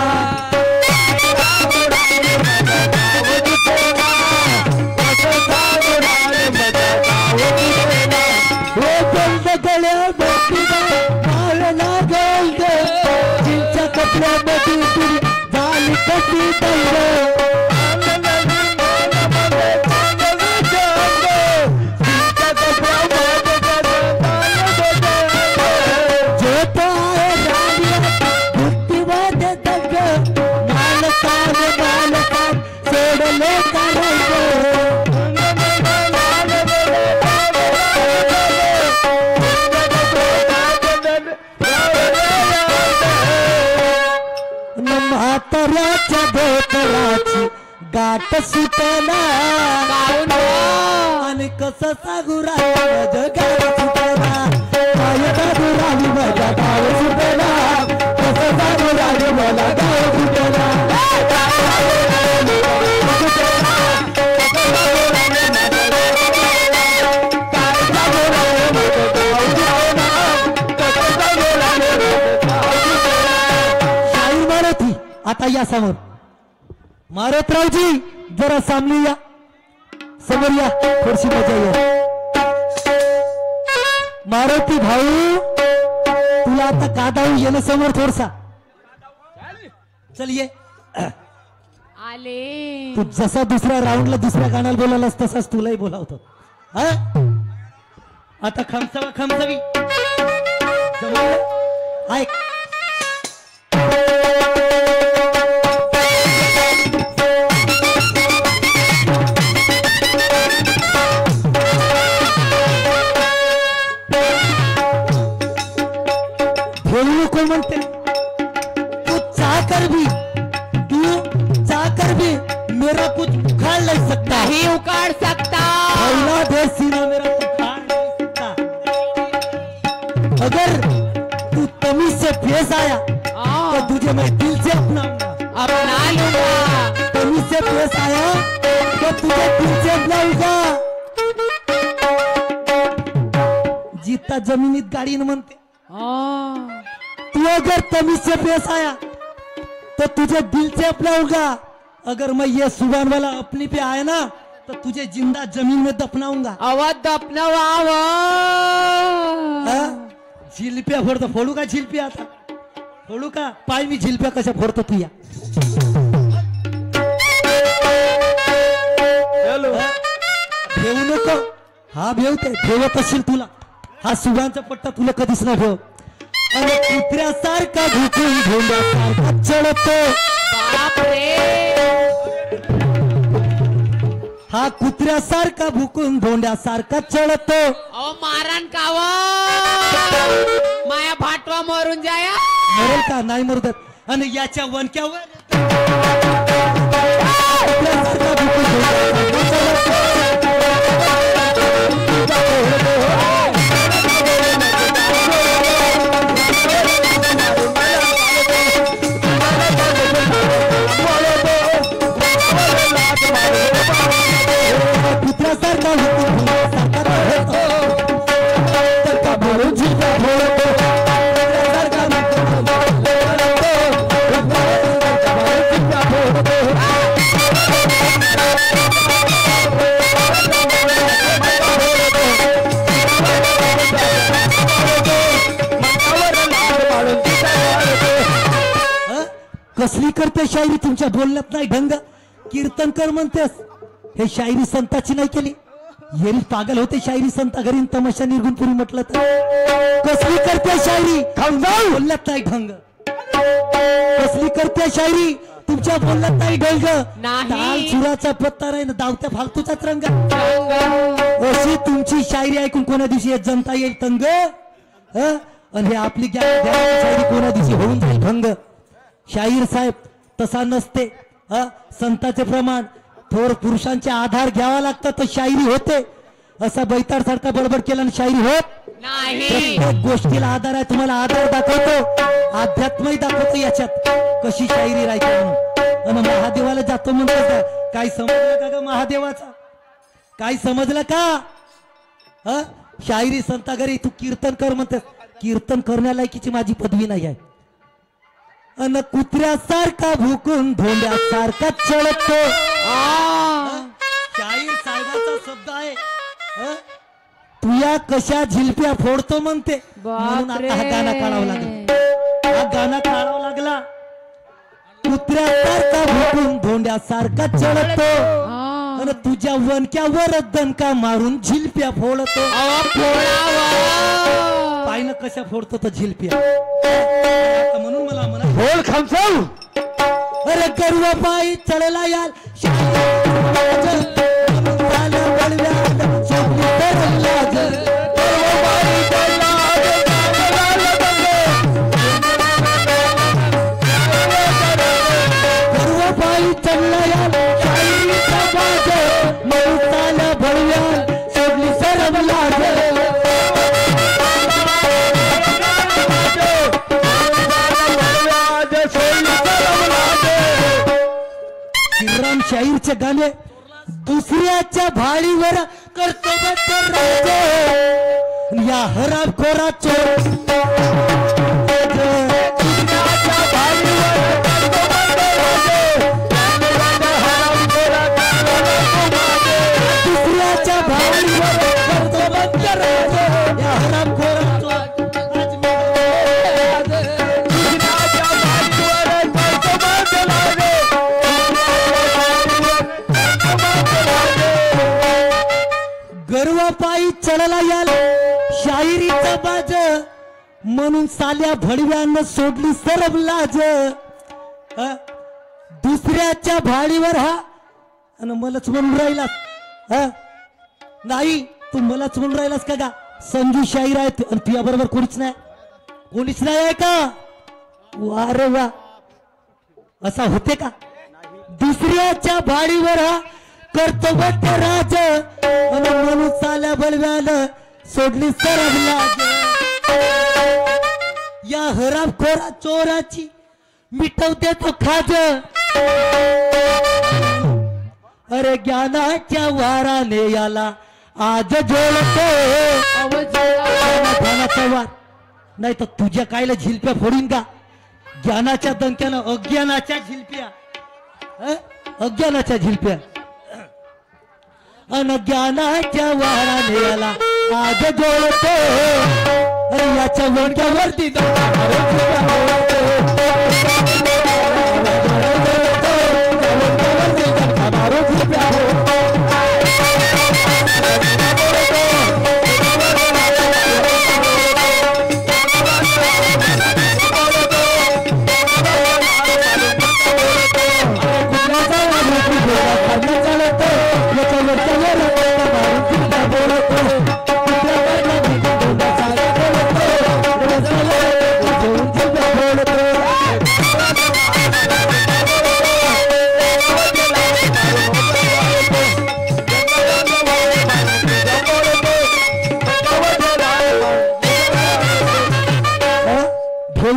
गळ्या बसला माळला गोल्ड जिंच्या कपड्यामध्ये तुरी झाली कशी तैर. म्हाताऱ्याच्या धोतराची गाठ सुटना. आणि कसं सागुरानी माझं गाव सुटना. काय सागुरानी माझा गाव सुटना. कसं सागुरानी मला गाव सुटना. आता या समोर मारुतरावजी, जरा सामने या, समोर या, थोडीशी मजा या. मारुती भाऊ तुला आता कादाऊ येणं समोर थोडसा चल ये आले तू जसा दुसऱ्या राऊंडला दुसऱ्या गाण्याला बोलायलास तसाच तुलाही बोलावतो हा आता खमसावी ऐक बोलू नको म्हणते तू चाकर भी मेरा कुछ उखाड़ नहीं सकता नहीं उखाड़ सकता औलाद है सीना मेरा उखाड़ नहीं सकता अगर तू तमीज से पेश आया तो तुझे मैं दिल से अपनाऊंगा अपना लूंगा तमीज से पेश आया तो तुझे दिल से अपनाऊंगा जीता जमिनीत गाडी म्हणते तू अगर तमीज से पेश आया तो तुझे दिल से अपनाऊंगा अगर मैं ये सुबान वाला अपनी पे आया ना तो तुझे जिंदा जमीन में दफनाऊंगा अवध दफनवाव झिलप्या फोडतो फोडू का झिलप्या आता फोडू का पाय मी झिलप्या कशा फोडतो तू या भेऊ नको हा भेवते भेवत असेल तुला हा सुबांचा पट्टा तुला कधीच नाही भेव आणि कुत्र्यासारखा भुकून धोंड्यासारखा चढतो बापरे हा कुत्र्यासारखा भुकून धोंड्यासारखा चढतो अहो मारण काव माया फाटवा मरून जाया मरेल का नाही मरतात आणि याच्या वणक्यावर कुत्र्यासारखा भुकून धोंड्यासारखा कुत्र्यासारखा कसली करते शायरी तुमच्या बोलण्यात नाही ढंग कीर्तनकर म्हणतेस हे शायरी संताची नाही केली येरी पागल होते शायरी संता घरी तमाशा निर्गुणपुरी म्हटलं तर कसली करते शायरी बोलण्यात नाही ढंग कसली करते शायरी तुमच्या बोलण्यात नाही ढंग ताल सुराचा पत्ता नाही ना धावत्या फालतूचाच रंग अशी तुमची शायरी ऐकून कोणा दिवशी जनता येईल तंग आणि हे आपली शायरी कोणा दिवशी होऊन जाईल भंग शाहीर साहेब तसा नसते संताचे प्रमाण थोर पुरुषांचे आधार घ्यावा लागतं तर शायरी होते असा बैताड सारखा बडबड केला शायरी होत नाही प्रत्येक गोष्टीला आधार आहे तुम्हाला आधार दाखवतो अध्यात्मही दाखवतो याच्यात कशी शायरी राहते म्हणून आणि महादेवाला जातो म्हणतो काय समजलं का ग महादेवाचा काय समजलं का शायरी संता घरी तू कीर्तन कर म्हणतेस कीर्तन करण्यालायकीची माझी पदवी नाही आहे अन कुत्र्यासारखा भुकून धोंड्यासारखा चढतो शाहीर साहेबाचा शब्द आहे तुया कशा झिलप्या फोडतो म्हणते म्हणून आता हा गाणं काढावं लागला हा गाणं काढावं लागला कुत्र्यासारखा भुकून धोंड्यासारखा चढतो आणि तुझ्या वणक्यावर दणका मारून झिलप्या फोडतो पायनं कशा फोडतो तो झिलप्या म्हणून मला म्हणा बोल खमसाऊ अरे गर्व पायी चढला याल गर्व पायी चढला याल मौताला भळव्याल सोडली सरम लाज श्रीराम शाहीरचे गाणे दुसऱ्याच्या भाडीवर करतो या हराम खोराचो दुसऱ्याच्या भाडीवर करतो या हराम खोराचो नाही चढला याल शाहिरीचा बाज म्हणून साल्या भडव्यानं सोडली सरब लाज दुसऱ्याच्या भाडीवर हा आणि मलाच म्हणून राहिलास नाही तू मलाच म्हणून राहिलास का संजू शाहीर आहेत आणि तुझ्या बरोबर कोणीच नाही आहे का वा रे वा असा होते का दुसऱ्याच्या भाडीवर हा कर्तव्य राज म्हणून साल्या बलव्यानं सोडली सरब लाज या हरामखोरा चोराची मिटवते तो खाज अरे ज्ञानाच्या वाराने याला आज जोडतो ज्ञानाचा वार नाही तर तुझ्या कायला झिलप्या फोडीन का ज्ञानाच्या दंक्यानं अज्ञानाच्या झिलप्या अनज्ञानाच्या वाराने याला आज जोडतो अरे याच्या वडक्यावरती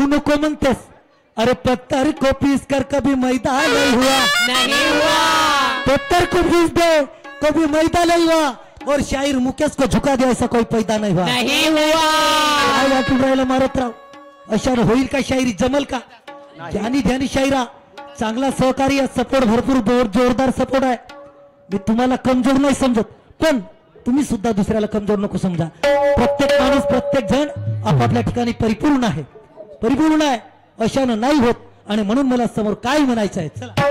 नको म्हणतेस अरे पत्थर को पीस कर कभी मैदा नहीं हुआ पत्थर को पीस दे कभी मैदा नहीं हुआ और शायर मुकेश को झुका दे ऐसा कोई पैदा नहीं हुआ काय वाटून राहिलं मारत राव अशाने होईल का शायरी जमल का ज्ञानी ध्यानी शायरा चांगला सहकारी सपोर्ट भरपूर जोरदार सपोर्ट आहे मी तुम्हाला कमजोर नाही समजत पण तुम्ही सुद्धा दुसऱ्याला कमजोर नको समजा प्रत्येक माणूस प्रत्येक जण आपापल्या ठिकाणी परिपूर्ण आहे अशानं नाही होत आणि म्हणून मला समोर काय म्हणायचं आहे चला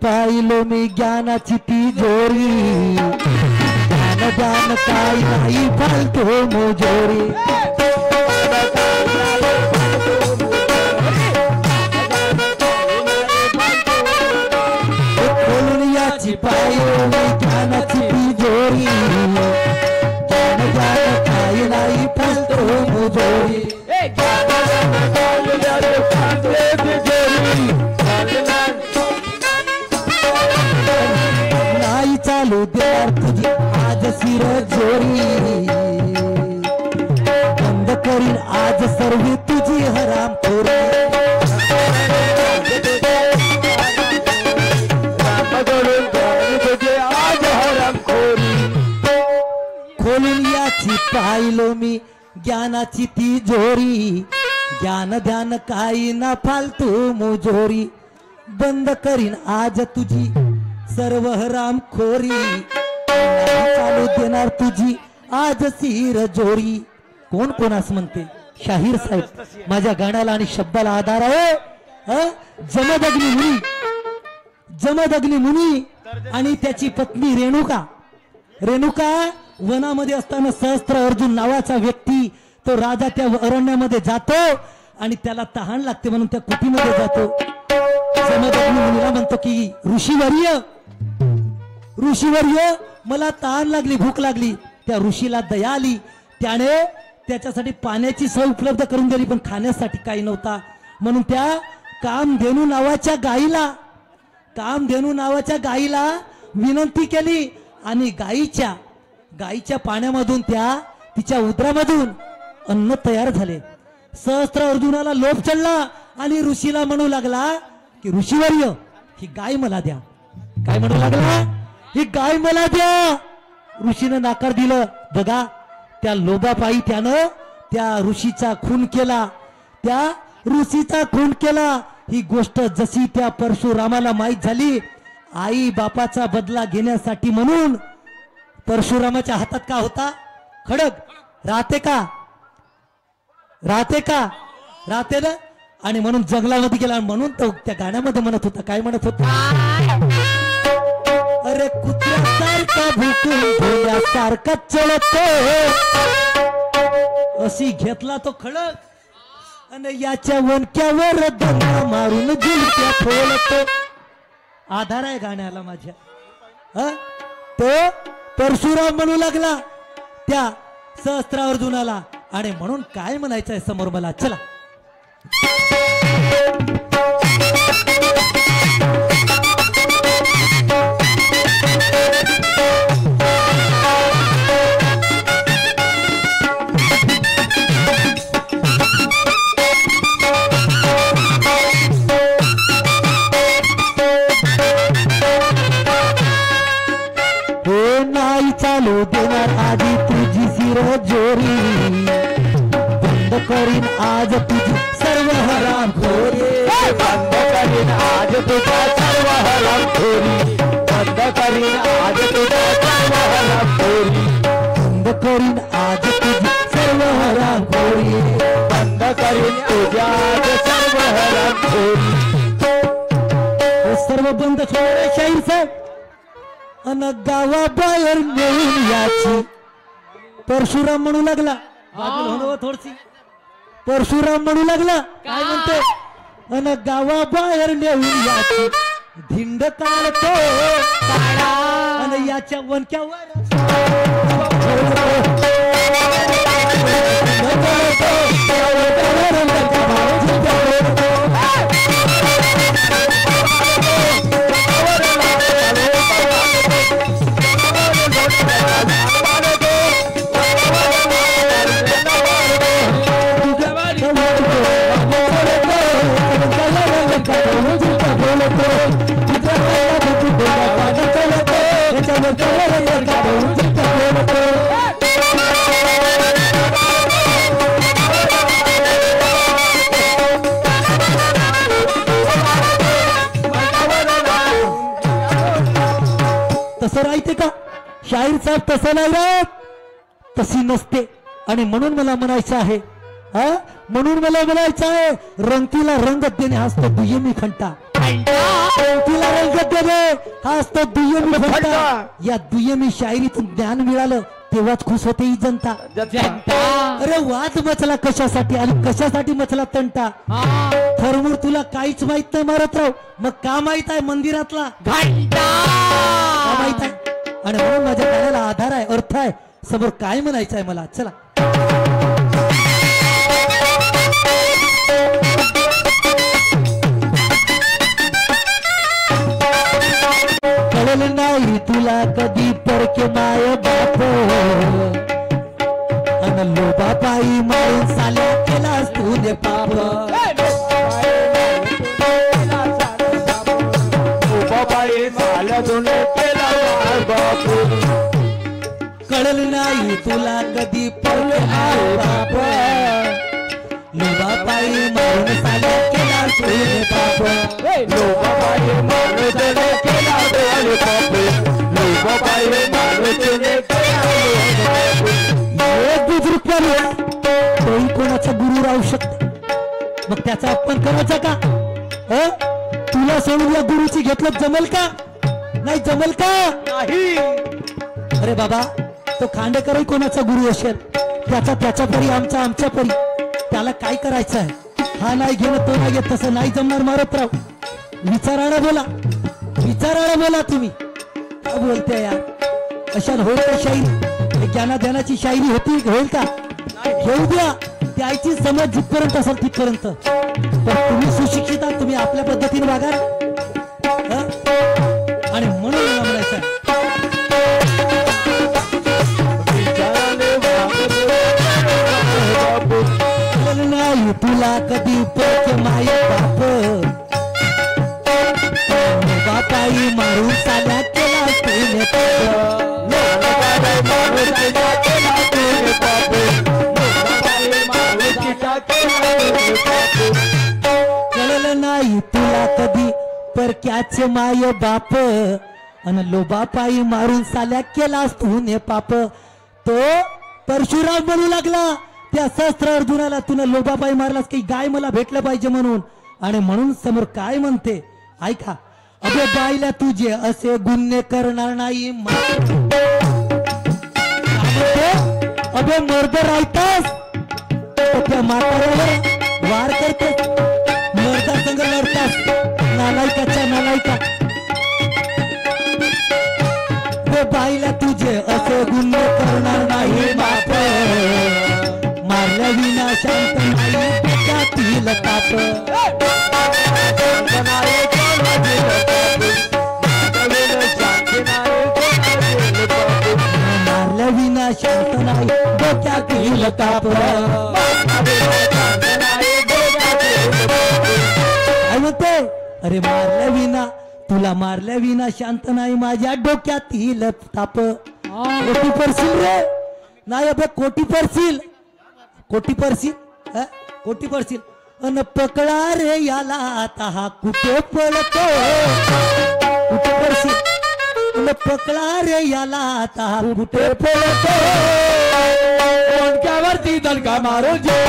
पाहिलो मी ज्ञानाची तिजोरी ज्ञान काय नाही फालतो मोजोरी खोलून याची पाहिलो मी ज्ञानाची तिजोरी ज्ञान काय नाही फालतो मोजोरी चालू देणार तुझी आज सिर जोरी बंद करीन आज सर्व तुझी हरामखोरी खोलून याची पाहिलो मी ज्ञानाची तिजोरी ज्ञान ध्यान काही ना फालतू मोजोरी बंद करीन आज तुझी सर्व हरामखोरी चालू देणार तुझी आज सिर जोरी कोण कोणास म्हणते शाहीर साहेब माझ्या गाण्याला आणि शब्दाला आधार आहे जमदग्नी मुनी आणि त्याची पत्नी रेणुका वनामध्ये असताना सहस्त्र अर्जुन नावाचा व्यक्ती तो राजा त्या अरण्यामध्ये जातो आणि त्याला तहान लागते म्हणून त्या कुटीमध्ये जातो जमदग्नी मुनीला म्हणतो की ऋषीवर्य मला तहान लागली भूक लागली त्या ऋषीला दया आली त्याने त्याच्यासाठी पाण्याची सोय उपलब्ध करून दिली पण खाण्यासाठी काही नव्हता म्हणून त्या कामधेनू नावाच्या गाईला विनंती केली आणि गाईच्या पाण्यामधून तिच्या उदरामधून अन्न तयार झाले सहस्त्र अर्जुनाला लोभ चढला आणि ऋषीला म्हणू लागला की ऋषीवर्य ही गाय मला द्या काय म्हणू लागला ही गाय मला द्या ऋषीने नाकार दिलं बघा त्या लोभापायी त्यानं त्या ऋषीचा खून केला, त्या ऋषीचा खून केला. ही गोष्ट जशी त्या परशुरामाला माहीत झाली, आई बापाचा बदला घेण्यासाठी म्हणून परशुरामाच्या हातात का होता? खडग. राहते का? राहते का? राहते ना. आणि म्हणून जंगलामध्ये गेला. म्हणून तो त्या गाण्यामध्ये म्हणत होता, काय म्हणत होता? अरे कुत्र्यासारखा भुकून भोल्यासारखा चळतो, अशी घेतला तो खडग आणि याच्या वणक्यावर दंगा मारून झुलक्या फोडतो. आधार आहे गाण्याला माझ्या. तो परशुराम म्हणू लागला त्या सहस्त्रार्जुनाला. आणि म्हणून काय म्हणायचंय समोर मला, चला. चालू देणार आधी तुझी सिर जोरी, बंद करीन आज तुझी सर्व हराम खोरी. बंद करीन आज तुझा सर्व हराम खोरी. बंद करीन आज तुझा सर्व हराम खोरी. बंद करीन आज तुझी सर्व हराम खोरी. बंद करीन तुझ्या आज सर्व हराम खोरी. सर्व बंद होणार शाहीर साहेब. अन गावाबाहेर नेऊन याची परशुराम म्हणू लागला. थोडशी परशुराम म्हणू लागला, काय म्हणते? अन गावाबाहेर नेऊन याची धिंड काढतो, आणि याच्या वणक्यावर तसं राहते का शाहीर साहेब? तसं नाही राहत, तशी नसते. आणि म्हणून मला म्हणायचं आहे, म्हणून मला म्हणायचं आहे, रंगतीला रंगत देणे हा असतो दुय्यमी खंटा. रंगतीला रंगत देणे हा असतो दुय्यमी खंटा. या दुय्यमी शायरीतून ज्ञान मिळालं तेव्हाच खुश होते ही जनता. अरे वाद मचला कशासाठी आणि कशासाठी मचला तंटा? थरमूर तुला काहीच माहित नाही मारतराव, मग का माहित आहे मंदिरातला घंटा माहित आहे. आणि म्हणून माझ्या गाण्याला आधार आहे, अर्थ आहे. समोर काय म्हणायचं आहे मला, चला. कळलं नाही तुला कधी परके माय बाप, अन लोबा पायी मारून साल्या केलास तुझे पाप. कळलं नाही तुला कधी परके माय बाप, लोबा पायी मारून साल्या केलास तुझे पाप. लोबा पायी मारून केला पाप. लोबा पायी मारून तोही कोणाचा गुरु राहू शकते, मग त्याचा अपमान करायचा का? तुला सोडून या गुरुची घेतलं जमल का? नाही जमल का? नाही. अरे बाबा, तो खांडेकरही कोणाचा गुरु असेल, त्याचा त्याच्या परी, आमचा आमच्या परी. त्याला काय करायचं आहे? हा नाही घेणं तो नाही घेत, तसं नाही जमणार मारत राव. विचारायला बोला, विचारायला बोला. तुम्ही काय बोलते यार? अशा होईल का शायरी? ज्ञाना ध्यानाची शायरी होती होईल का? घेऊ द्या, द्यायची समज जिथपर्यंत असेल तिथपर्यंत. पण तुम्ही सुशिक्षित आहात, तुम्ही आपल्या पद्धतीने वागा. आणि म्हणून मला म्हणायचं आहे, नाही तुला कधी पोच माय बाप, बापाई मारून साल्या केला तुझे पाप. डोक्याचे माय बाप अन लोबापायी मारून साल्या केलास तू ने पाप. तो परशुराम म्हणू लागला त्या सहस्त्र अर्जुनाला, तुला लोबापायी मारलास की गाय मला भेटलं पाहिजे म्हणून. आणि म्हणून समोर काय म्हणते ऐका. अबे बाईला तुझे असे गुन्हे करणार नाही. अबे मर्द राहतास त्या म्हाताऱ्यावर वार करतेस, मर्दा संग लढतास. नालायकाच्या नालायका. बे बाईला तुझे असे गुन्हे करणार नाही बाप. मारल्या विना शांत नाही जातील ताप. मारल्या विना शांत नाही डोक्यातील ताप. काय म्हणते अरे मारल्या विना, तुला मारल्या विना शांत नाही माझ्या डोक्यातील ताप. कोटी परशील रे नाही अबे कोटी परशील, कोटी परशील, कोटी परशील. अन पकडा रे याला आता हा कुठे पळतो. कुठे परशील अन पकडा रे याला आता हा कुठे पळतो. कोणत्यावरती दणका मारो जो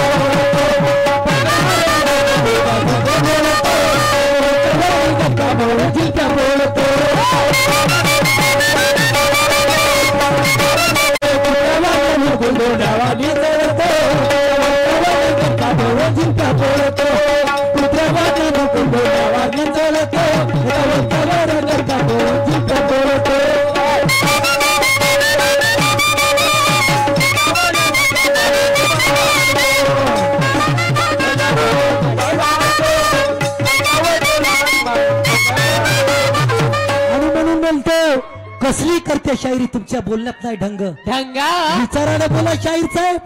कसली करते शायरी तुमच्या बोलण्यात नाही ढंग. ढंगा विचारानं बोला शाहीर साहेब,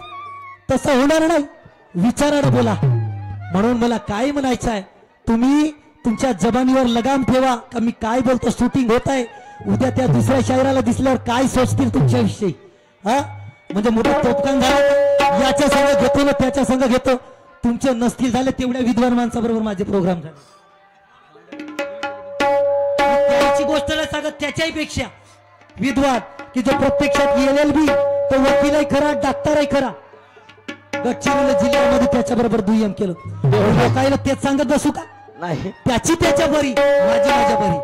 तसं होणार नाही. विचारानं बोला. म्हणून मला काय म्हणायचं आहे, तुम्ही तुमच्या जबानीवर लगाम ठेवा का मी काय बोलतो. शूटिंग होत आहे, उद्या त्या दुसऱ्या शायराला दिसल्यावर काय सोचतील तुमच्याविषयी. हा म्हणजे मोठा तोपकान झाला, याच्या संघ घेतो ना त्याच्या संघ घेतो. तुमचे नसतील झाले तेवढ्या विद्वान माणसाबरोबर माझे प्रोग्राम झाले. त्याची गोष्ट नाही सांगत, त्याच्याही पेक्षा विद्वान की जो प्रत्यक्षात LLB तो वकीलही खरा, डॉक्टरही खरा. गडचिरोली जिल्ह्यामध्ये त्याच्या बरोबर दुय्यम केलं. लोकायला तेच सांगत बसू का नाही. त्याची त्याच्या बरी, माझी माझ्या बरी.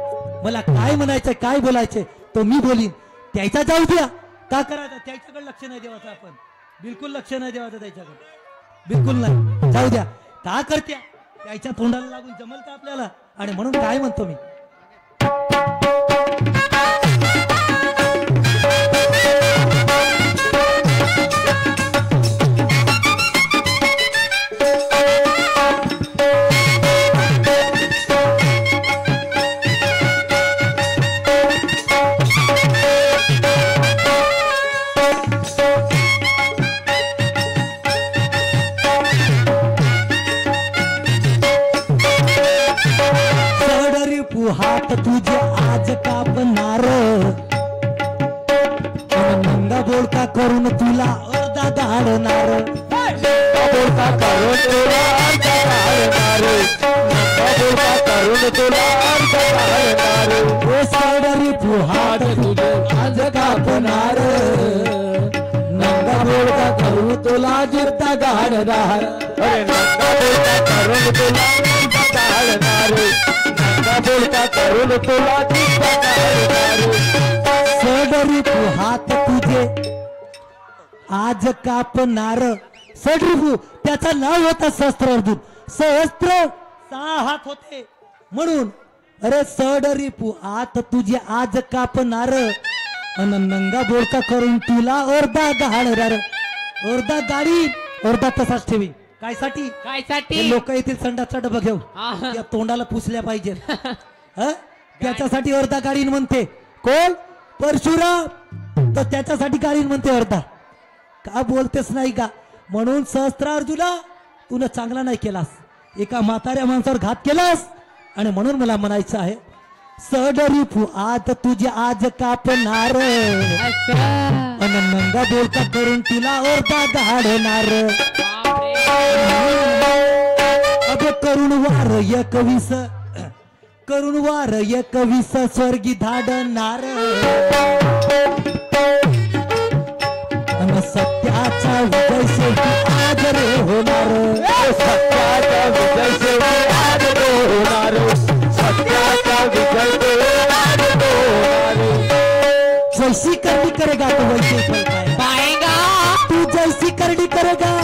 मला काय म्हणायचंय काय बोलायचंय तो मी बोलीन. त्याचा जाऊ द्या, का करायचं त्याच्याकडे लक्ष नाही द्यावाचं. आपण बिलकुल लक्ष नाही द्यावाचं त्याच्याकडे, बिलकुल नाही. जाऊ द्या, का करत्या त्याच्या तोंडाला लागून जमल का आपल्याला. आणि म्हणून काय म्हणतो मी, हात तुझे आज कापणार. नंगा बोलका करून तुला अर्धा गाडणार. बोलका करून तुला अर्धा गाडणार. बोलका करून तुला अर्धा गाडणार. ओ साडरी तू हात तुझे आज कापणार. नंगा बोलका करून तुला जिरता गाडणार. अरे नंगा बोलका करून तुला अर्धा गाडणार. बोलता करून तुला सडरी तू हात तुझे आज कापणार. सडरिपू त्याचा नाव होता सहस्त्र अर्जुन. सहस्त्र 6 हात होते म्हणून. अरे सडरिपू हात तुझे आज कापणार. अन नंगा बोलता करून तुला अर्धा गाडणार. अर्धा गाडी अर्धा तसाच ठेवी. काय साठी काय साठी लोक येतील संडासचा डबा घेऊन त्या तोंडाला पुसल्या पाहिजे. त्याच्यासाठी अर्धा गाडीन म्हणते कोण परशुराम, तर त्याच्यासाठी गाडीन म्हणते अर्धा. का बोलतेस नाही का. म्हणून सहस्त्र अर्जुना तू चांगला नाही केलास, एका म्हाताऱ्या माणसावर घात केलास. आणि म्हणून मला म्हणायचं आहे सडरी फू आत तुझे आज कापणार. आणि नंगा बोलता करून तुला अर्धा गाडणार. अबे करून वार 21 करून वार एक विस स्वर्गी धाडणार अन सत्याचा विजय शेवटी आज रे होणार सत्याचा विजय शेवटी आज तो होणार सत्याचा विजय तो आज तो होणार जैसी करनी करेगा तो वैसे ही फल पाएगा पाएगा तू जैसी करनी करेगा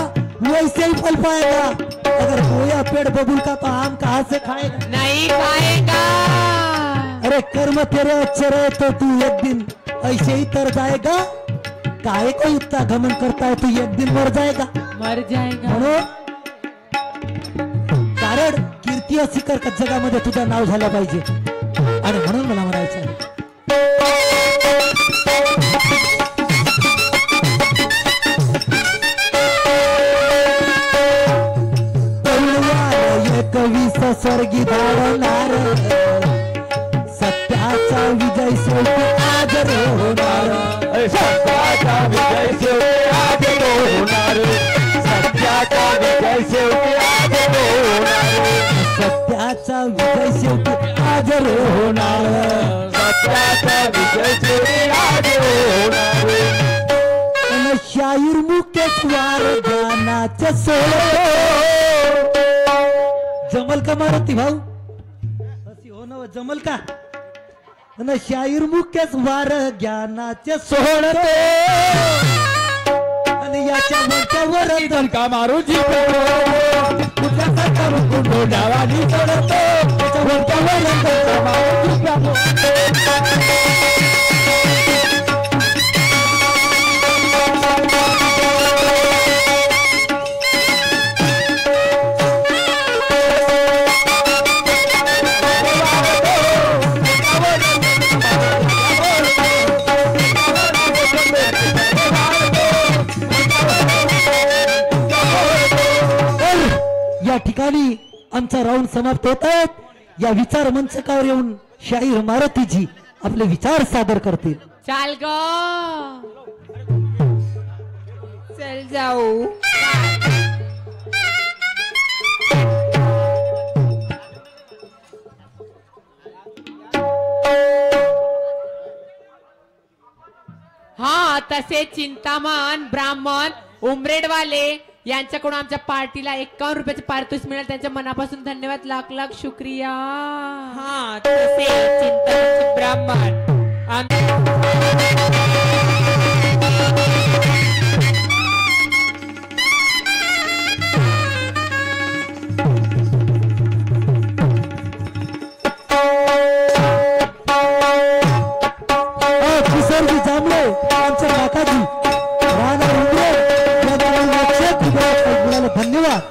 वैसे ही फल पाएगा अगर बोया पेड़ बबूल का तो आम कहाँ से खाएगा नहीं खाएगा अरे कर्म तेरे अच्छे रहे तो तू एक दिन ऐसे ही तर जाएगा काहे को इतना घमंड करता है तू एक दिन मर जाएगा मर जाएगा म्हणून कारण कीर्ती अशी कर का जगामध्ये तुझं नाव झालं पाहिजे आणि म्हणून मला म्हणायचं आहे एक विस स्वर्गी धाडणार सत्याचा विजय शेवटी आज रे होणार सत्याचा विजय शेवटी आज तो होणार सत्याचा विजय शेवटी आज तो होणार सत्याचा विजय शेवटी आज रे होणार सत्याचा विजय शेवटी आज होणार अन शाहीर मुकेश वार ज्ञानाचे सोड जमल का मारुती भाऊ अशी हो न जमल का अन शाहीर मुकेश वार ज्ञानाचे सोडते आणि याच्या मंचावर का मारू जी तुझ्यासारखा मुकुंड डावानी चढतो त्याच्या वरच्यावर मारू या ठिकाणी आमचा राऊंड समाप्त होत आहेत या विचार मंचकावर येऊन शाहीर मारुतीजी आपले विचार सादर करतील चाल गो चल जाऊ हा तसे चिंतामण ब्राह्मण उमरेडवाले यांच्याकडून आमच्या पार्टीला 51 रुपयाचे पारितोषिक मिळाले त्यांच्या मनापासून धन्यवाद लाख लाख शुक्रिया हा तसे चिंतन ब्राह्मण किशोरजी जांभळे आमचे काकाजी राणा उमरे या गावाला धन्यवाद